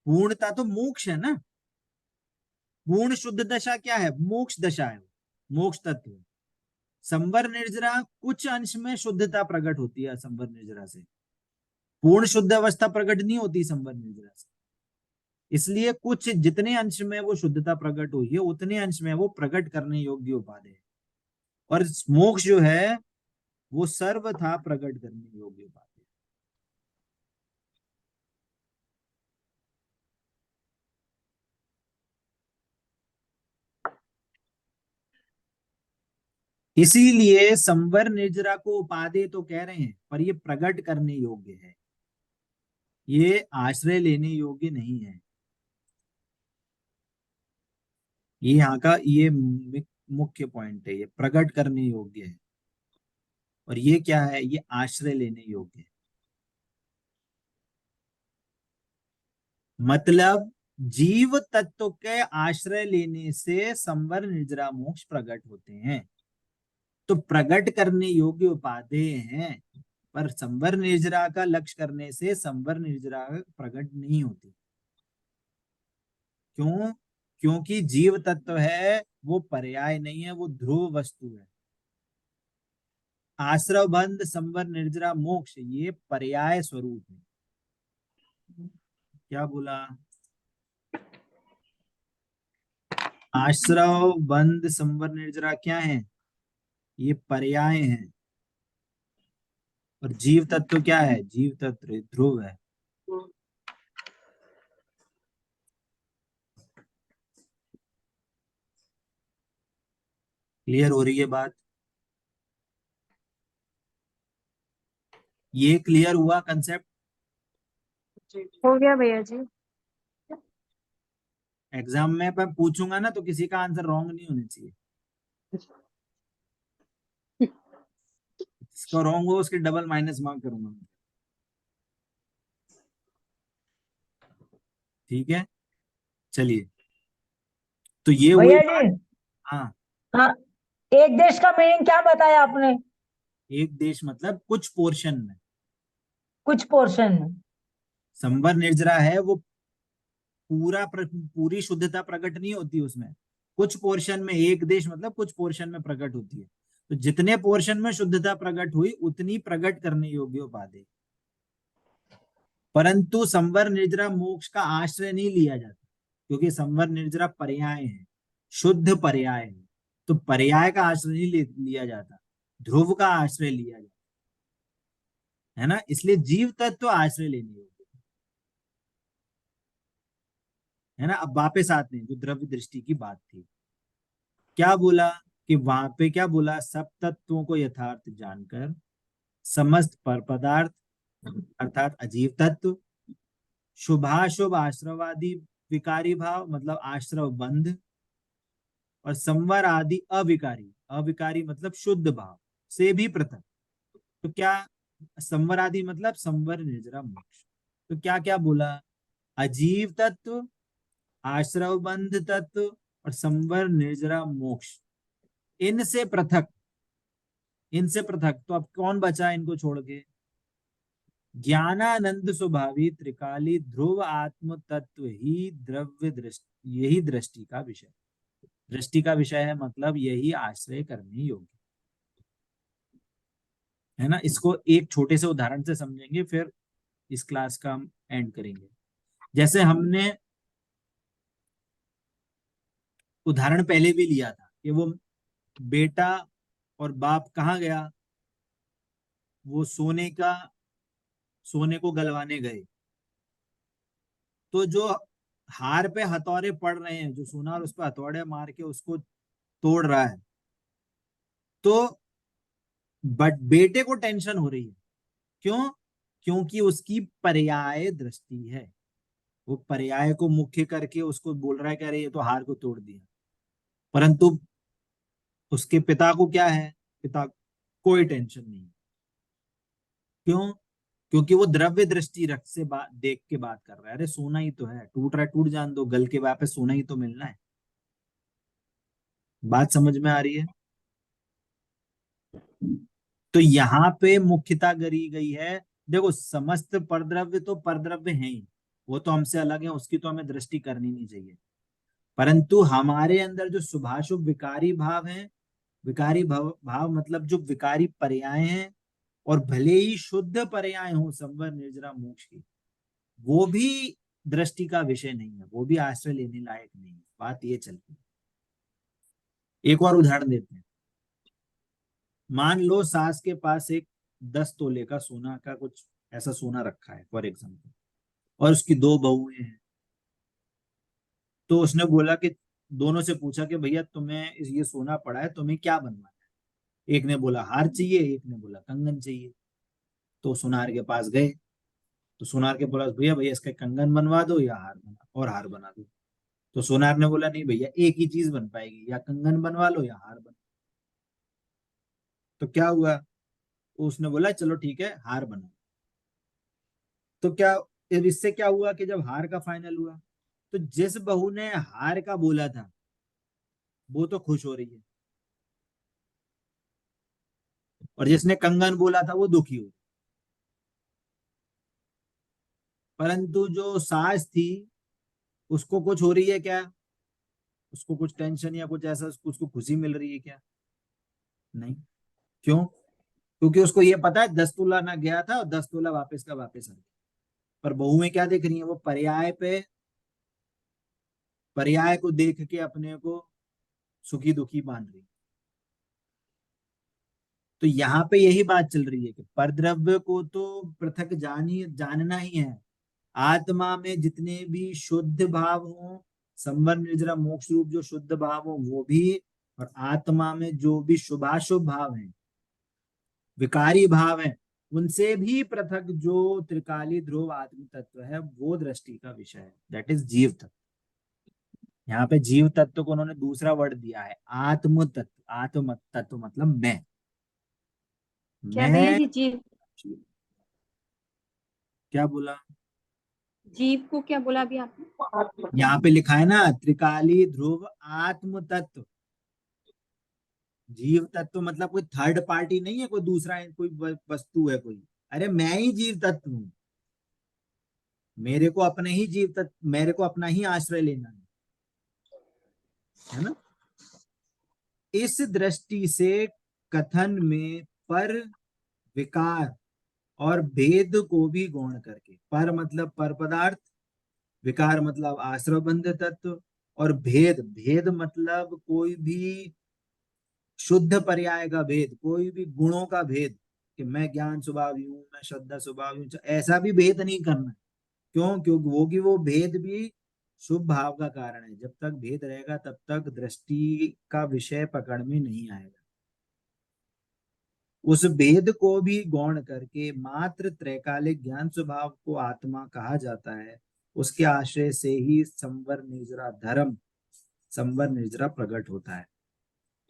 A: पूर्णता तो मोक्ष है ना। पूर्ण शुद्ध दशा क्या है? मोक्ष दशा है, मोक्ष तत्व है। संवर निर्जरा कुछ अंश में शुद्धता प्रकट होती है संवर निर्जरा से, पूर्ण शुद्ध अवस्था प्रकट नहीं होती संवर निर्जरा से। इसलिए कुछ जितने अंश में वो शुद्धता प्रकट हुई है उतने अंश में वो प्रकट करने योग्य उपादेय है। और मोक्ष जो है वो सर्वथा प्रकट करने योग्य उपादेय है। इसीलिए संवर निर्जरा को उपादेय तो कह रहे हैं, पर ये प्रकट करने योग्य है, ये आश्रय लेने योग्य नहीं है। ये यहाँ का ये मुख्य पॉइंट है, ये प्रकट करने योग्य है। और ये क्या है? ये आश्रय लेने योग्य है। मतलब जीव तत्व के आश्रय लेने से संवर निर्जरा मोक्ष प्रकट होते हैं, तो प्रकट करने योग्य उपादेय हैं। पर संवर निर्जरा का लक्ष्य करने से संवर निर्जरा प्रकट नहीं होती। क्यों? क्योंकि जीव तत्व है वो पर्याय नहीं है, वो ध्रुव वस्तु है। आश्रव बंध संवर निर्जरा मोक्ष ये पर्याय स्वरूप है। क्या बोला? आश्रव बंध संवर निर्जरा क्या है? ये पर्याय हैं। और जीव तत्व क्या है? जीव तत्व ध्रुव है। क्लियर हो रही है बात? ये क्लियर हुआ कंसेप्ट?
G: हो गया भैया जी।
A: एग्जाम में मैं पूछूंगा ना तो किसी का आंसर रॉन्ग नहीं होना चाहिए। इसका रॉन्ग हो उसके डबल माइनस मार्क करूंगा मैं। ठीक है, चलिए, तो ये हुई
F: भैया
A: बात।
F: जी,
A: हाँ,
F: हाँ, एक देश का मीनिंग क्या बताया आपने?
A: एक देश मतलब कुछ पोर्शन में।
F: कुछ पोर्शन में।
A: संवर निर्जरा है वो पूरी शुद्धता प्रकट नहीं होती उसमें, कुछ पोर्शन में। एक देश मतलब कुछ पोर्शन में प्रकट होती है। तो जितने पोर्शन में शुद्धता प्रकट हुई उतनी प्रकट करने योग्य उपाधि, परंतु संवर निर्जरा मोक्ष का आश्रय नहीं लिया जाता, क्योंकि संवर निर्जरा पर्याय है, शुद्ध पर्याय है। तो पर्याय का आश्रय नहीं लिया जाता, ध्रुव का आश्रय लिया जाता है ना, इसलिए जीव तत्व आश्रय लेने योग्य है ना। अब वापस आते हैं जो द्रव्य दृष्टि की बात थी, क्या बोला कि वहां पे क्या बोला, सब तत्वों को यथार्थ जानकर समस्त पर पदार्थ अर्थात अजीव तत्व, शुभाशुभ आश्रवादी विकारी भाव मतलब आश्रव बंध, और संवर आदि अविकारी, अविकारी मतलब शुद्ध भाव से भी पृथक। तो क्या संवर आदि मतलब संवर निर्जरा मोक्ष। तो क्या क्या बोला, अजीव तत्व, आश्रव बंध तत्व और संवर निर्जरा मोक्ष, इनसे पृथक, इनसे पृथक। तो अब कौन बचा इनको छोड़ के, ज्ञानानंद स्वभावी त्रिकाली ध्रुव आत्म तत्व ही द्रव्य दृष्टि, यही दृष्टि का विषय, दृष्टि का विषय है मतलब यही आश्रय करने योग्य है ना। इसको एक छोटे से उदाहरण से समझेंगे, फिर इस क्लास का हम एंड करेंगे। जैसे हमने उदाहरण पहले भी लिया था कि वो बेटा और बाप कहाँ गया, वो सोने को गलवाने गए। तो जो हार पे हथौड़े पड़ रहे हैं, जो सोनार उस पर हथौड़े मार के उसको तोड़ रहा है, तो बट बेटे को टेंशन हो रही है, क्यों, क्योंकि उसकी पर्याय दृष्टि है, वो पर्याय को मुख्य करके उसको बोल रहा है कि अरे ये तो हार को तोड़ दिया। परंतु उसके पिता को क्या है, पिता कोई टेंशन नहीं। क्यों, क्योंकि वो द्रव्य दृष्टि रख से देख के बात कर रहा है, अरे सोना ही तो है, टूट रहा है टूट जान दो, गल के वापस सोना ही तो मिलना है। बात समझ में आ रही है। तो यहाँ पे मुख्यता करी गई है, देखो समस्त परद्रव्य तो परद्रव्य है ही, वो तो हमसे अलग है, उसकी तो हमें दृष्टि करनी नहीं चाहिए। परंतु हमारे अंदर जो शुभाशुभ विकारी भाव है, विकारी भाव मतलब जो विकारी पर्याय हैं, और भले ही शुद्ध पर्याय हो संवर निर्जरा मोक्ष की, वो भी दृष्टि का विषय नहीं है, वो भी आश्रय लेने लायक नहीं है। बात ये चलती है। एक और उदाहरण देते हैं। मान लो सास के पास एक 10 तोले का सोना का कुछ ऐसा सोना रखा है फॉर एग्जाम्पल, और उसकी 2 बहुएं हैं। तो उसने बोला कि, दोनों से पूछा कि भैया तुम्हें ये सोना पड़ा है, तुम्हें क्या बनवाना है। एक ने बोला हार चाहिए, एक ने बोला कंगन चाहिए। तो सुनार के पास गए, तो सुनार के बोला भैया भैया इसका कंगन बनवा दो या हार बना, और हार बना दो। तो सोनार ने बोला नहीं भैया एक ही चीज बन पाएगी, या कंगन बनवा लो या हार बना। तो क्या हुआ, तो उसने बोला चलो ठीक है हार बना। तो क्या, अब इससे क्या हुआ कि जब हार का फाइनल हुआ, तो जिस बहू ने हार का बोला था वो तो खुश हो रही है, और जिसने कंगन बोला था वो दुखी हो। परंतु जो सास थी उसको कुछ हो रही है क्या, उसको कुछ टेंशन या कुछ ऐसा, उसको खुशी मिल रही है क्या, नहीं। क्यों, क्योंकि उसको ये पता है 10 तोला ना गया था और 10 तोला वापस का वापस आ गया। पर बहुएं क्या देख रही है, वो पर्याय पे, पर्याय को देख के अपने को सुखी दुखी मान रही। तो यहाँ पे यही बात चल रही है कि परद्रव्य को तो पृथक जानना ही है। आत्मा में जितने भी शुद्ध भाव हो, संवर निर्जरा मोक्ष रूप जो शुद्ध भाव हो वो भी, और आत्मा में जो भी शुभाशुभ भाव है, विकारी भाव है, उनसे भी पृथक जो त्रिकाली ध्रुव आत्म तत्व है, वो दृष्टि का विषय है, दैट इज जीव तत्व यहाँ पे जीव तत्व को उन्होंने दूसरा वर्ड दिया है, आत्म तत्व। आत्म तत्व मतलब
D: क्या भैया
A: मैं
D: जी, जीव?
A: क्या बोला?
D: जीव को क्या बोला अभी आपने?
A: यहाँ पे लिखा है ना, त्रिकाली ध्रुव आत्म तत्व। जीव तत्व मतलब कोई थर्ड पार्टी नहीं है, कोई दूसरा है, कोई वस्तु है कोई। अरे मैं ही जीव तत्व हूँ। मेरे को अपना ही आश्रय लेना है ना। इस दृष्टि से कथन में पर, विकार और भेद को भी गौण करके, पर मतलब पर पदार्थ, विकार मतलब आश्रयबंध तत्व, और भेद, भेद मतलब कोई भी शुद्ध पर्याय का भेद, कोई भी गुणों का भेद, कि मैं ज्ञान स्वभावी हूँ, मैं श्रद्धा स्वभावी हूँ, ऐसा भी भेद नहीं करना है। क्यों? क्योंकि वो भेद भी शुभ भाव का कारण है। जब तक भेद रहेगा तब तक दृष्टि का विषय पकड़ में नहीं आएगा। उस भेद को भी गौण करके मात्र त्रैकालिक ज्ञान स्वभाव को आत्मा कहा जाता है। उसके आश्रय से ही संवर निर्जरा धर्म, संवर निर्जरा प्रकट होता है।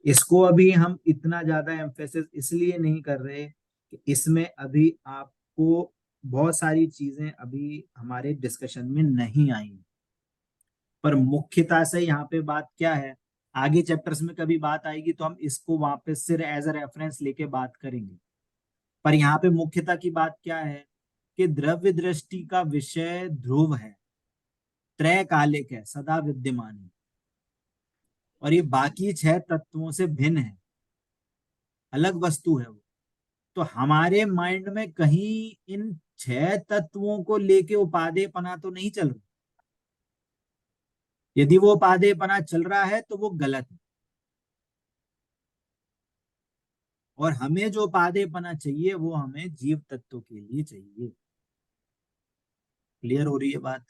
A: इसको अभी हम इतना ज्यादा एम्फेसिस इसलिए नहीं कर रहे कि इसमें अभी आपको बहुत सारी चीजें अभी हमारे डिस्कशन में नहीं आई, पर मुख्यता से यहाँ पे बात क्या है, आगे चैप्टर्स में कभी बात आएगी तो हम इसको वापस से एज अ रेफरेंस लेके बात करेंगे। पर यहाँ पे मुख्यता की बात क्या है कि द्रव्य दृष्टि का विषय ध्रुव है, त्रैकालिक है, सदा विद्यमान है, और ये बाकी 6 तत्वों से भिन्न है, अलग वस्तु है वो। तो हमारे माइंड में कहीं इन 6 तत्वों को लेके उपादेयपना तो नहीं चल रहा। यदि वो उपादेयपना चल रहा है तो वो गलत है, और हमें जो उपादेयपना चाहिए वो हमें जीव तत्व के लिए चाहिए। क्लियर हो रही है बात?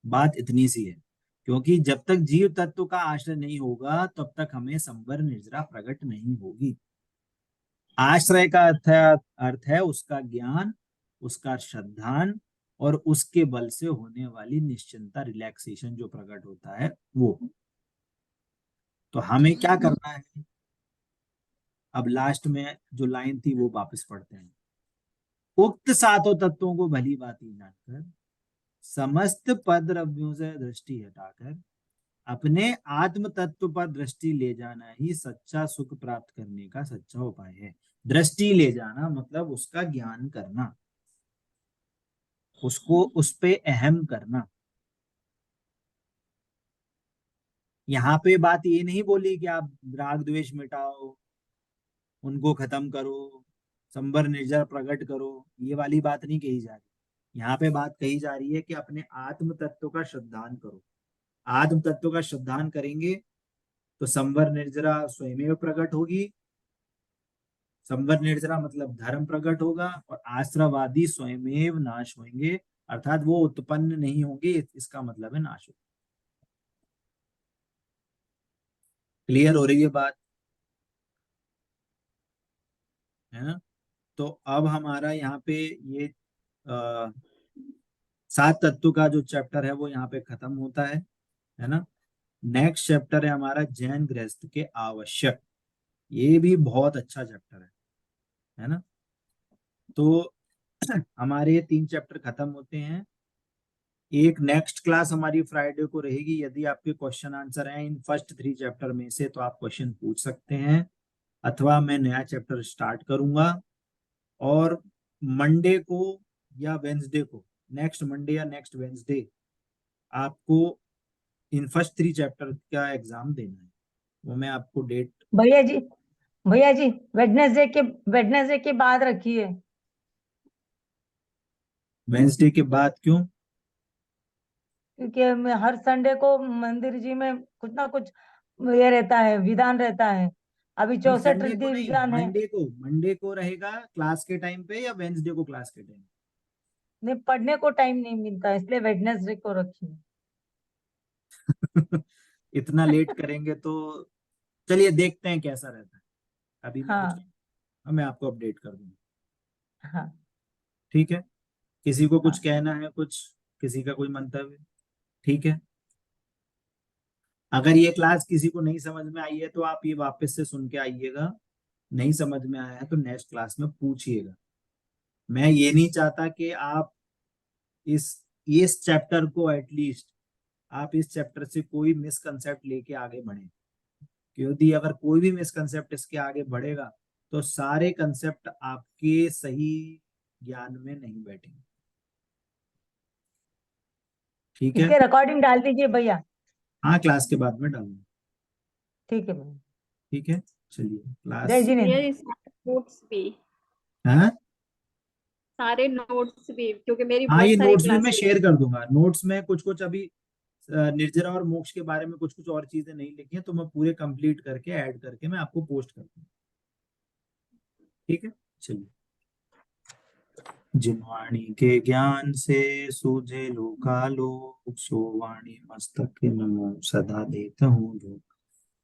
A: बात इतनी सी है, क्योंकि जब तक जीव तत्व का आश्रय नहीं होगा तब तक हमें संवर निर्जरा प्रकट नहीं होगी। आश्रय का अर्थ है उसका ज्ञान, उसका श्रद्धान, और उसके बल से होने वाली निश्चिंतता, रिलैक्सेशन जो प्रकट होता है वो। तो हमें क्या करना है? अब लास्ट में जो लाइन थी वो वापस पढ़ते हैं। उक्त सातों तत्वों को भली भांति जानकर समस्त पद द्रव्यों से दृष्टि हटाकर अपने आत्म तत्व पर दृष्टि ले जाना ही सच्चा सुख प्राप्त करने का सच्चा उपाय है। दृष्टि ले जाना मतलब उसका ज्ञान करना, उसको उस पे अहम करना। यहाँ पे बात ये नहीं बोली कि आप राग द्वेष मिटाओ, उनको खत्म करो, संबर निर्जर प्रकट करो, ये वाली बात नहीं कही जा रही। यहाँ पे बात कही जा रही है कि अपने आत्म तत्व का श्रद्धान करो। आत्म तत्व का श्रद्धान करेंगे तो संवर निर्जरा स्वयमेव प्रकट होगी। संवर निर्जरा मतलब धर्म प्रकट होगा, और आश्रवादी स्वयमेव नाश होंगे, अर्थात वो उत्पन्न नहीं होंगे, इसका मतलब है नाश हो। क्लियर हो रही है बात? है ना। तो अब हमारा यहाँ पे ये आ, 7 तत्व का जो चैप्टर है वो यहाँ पे खत्म होता है ना। नेक्स्ट चैप्टर है हमारा जैन गृहस्थ के आवश्यक। ये भी बहुत अच्छा चैप्टर है ना। तो हमारे ये 3 चैप्टर खत्म होते हैं। एक नेक्स्ट क्लास हमारी फ्राइडे को रहेगी। यदि आपके क्वेश्चन आंसर हैं इन फर्स्ट 3 चैप्टर में से तो आप क्वेश्चन पूछ सकते हैं, अथवा मैं नया चैप्टर स्टार्ट करूंगा। और मंडे को या वेंसडे को, नेक्स्ट मंडे या नेक्स्ट वेंसडे, आपको इन फर्स्ट 3 चैप्टर का एग्जाम देना है। वो मैं आपको डेट
F: भैया जी, भैया जी, वेडनेसडे के बाद रखिए।
A: वेंसडे के बाद क्यों?
F: क्योंकि हर संडे को मंदिर जी में कुछ ना कुछ ये रहता है, विधान रहता है। अभी
A: नहीं,
F: 64
A: संडे को
F: रिद्धि
A: नहीं,
F: विधान है।
A: मंडे को रहेगा क्लास के टाइम पे, या वेंसडे को क्लास के टाइम?
F: नहीं, पढ़ने को टाइम नहीं मिलता, इसलिए वेडनेसडे को रखिए।
A: इतना लेट करेंगे तो चलिए देखते हैं कैसा रहता है। अभी मैं कुछ,
F: हाँ।
A: मैं आपको अपडेट कर दूंगा।
F: हाँ।
A: ठीक है। किसी को कुछ
F: हाँ।
A: कहना है, कुछ, किसी का कोई मंतव्य? ठीक है। अगर ये क्लास किसी को नहीं समझ में आई है तो आप ये वापस से सुन के आइएगा, नहीं समझ में आया है तो नेक्स्ट क्लास में पूछिएगा। मैं ये नहीं चाहता कि आप इस चैप्टर को एटलीस्ट आप इस चैप्टर से कोई मिसकंसेप्ट लेके आगे बढ़े, क्योंकि अगर कोई भी मिसकंसेप्ट इसके आगे बढ़ेगा तो सारे कंसेप्ट आपके सही ज्ञान में नहीं बैठेंगे। ठीक है,
F: इसके रिकॉर्डिंग डाल दीजिए भैया।
A: हाँ क्लास के बाद में डालूंगा।
F: ठीक है भैया।
A: ठीक है, चलिए
F: जय
A: क्लास।
F: जिनेन्द्र।
D: भैया जी नोट्स भी,
A: हाँ
D: सारे नोट्स भी, क्योंकि मेरी
A: हाँ,
D: बहुत
A: ये
D: सारी
A: नोट्स भी मैं
D: क्लासेस।
A: शेयर कर दूंगा। नोट्स में कुछ कुछ अभी निर्जरा और मोक्ष के बारे में कुछ कुछ और चीजें नहीं लिखी हैं, तो मैं पूरे कंप्लीट करके ऐड करके मैं आपको पोस्ट कर दूंगा। ठीक है, चलिए। जिनवाणी के ज्ञान से सूझे लोकालोक, सो वाणी मस्तक में सदा देता हूँ जो।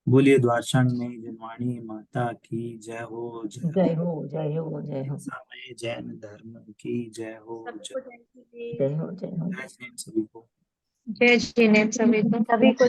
A: बोलिए द्वादशांग जिनवाणी माता की जय हो, जय
F: जय
A: हो।
F: हो, जय हो, जय हो,
A: समय जैन धर्म की जय हो, जय
D: सबको जय श्री
F: जय हो, जय हो।
A: जय जैन सभी को।
G: जय जिनेन्द्र सभी को।
E: सभी को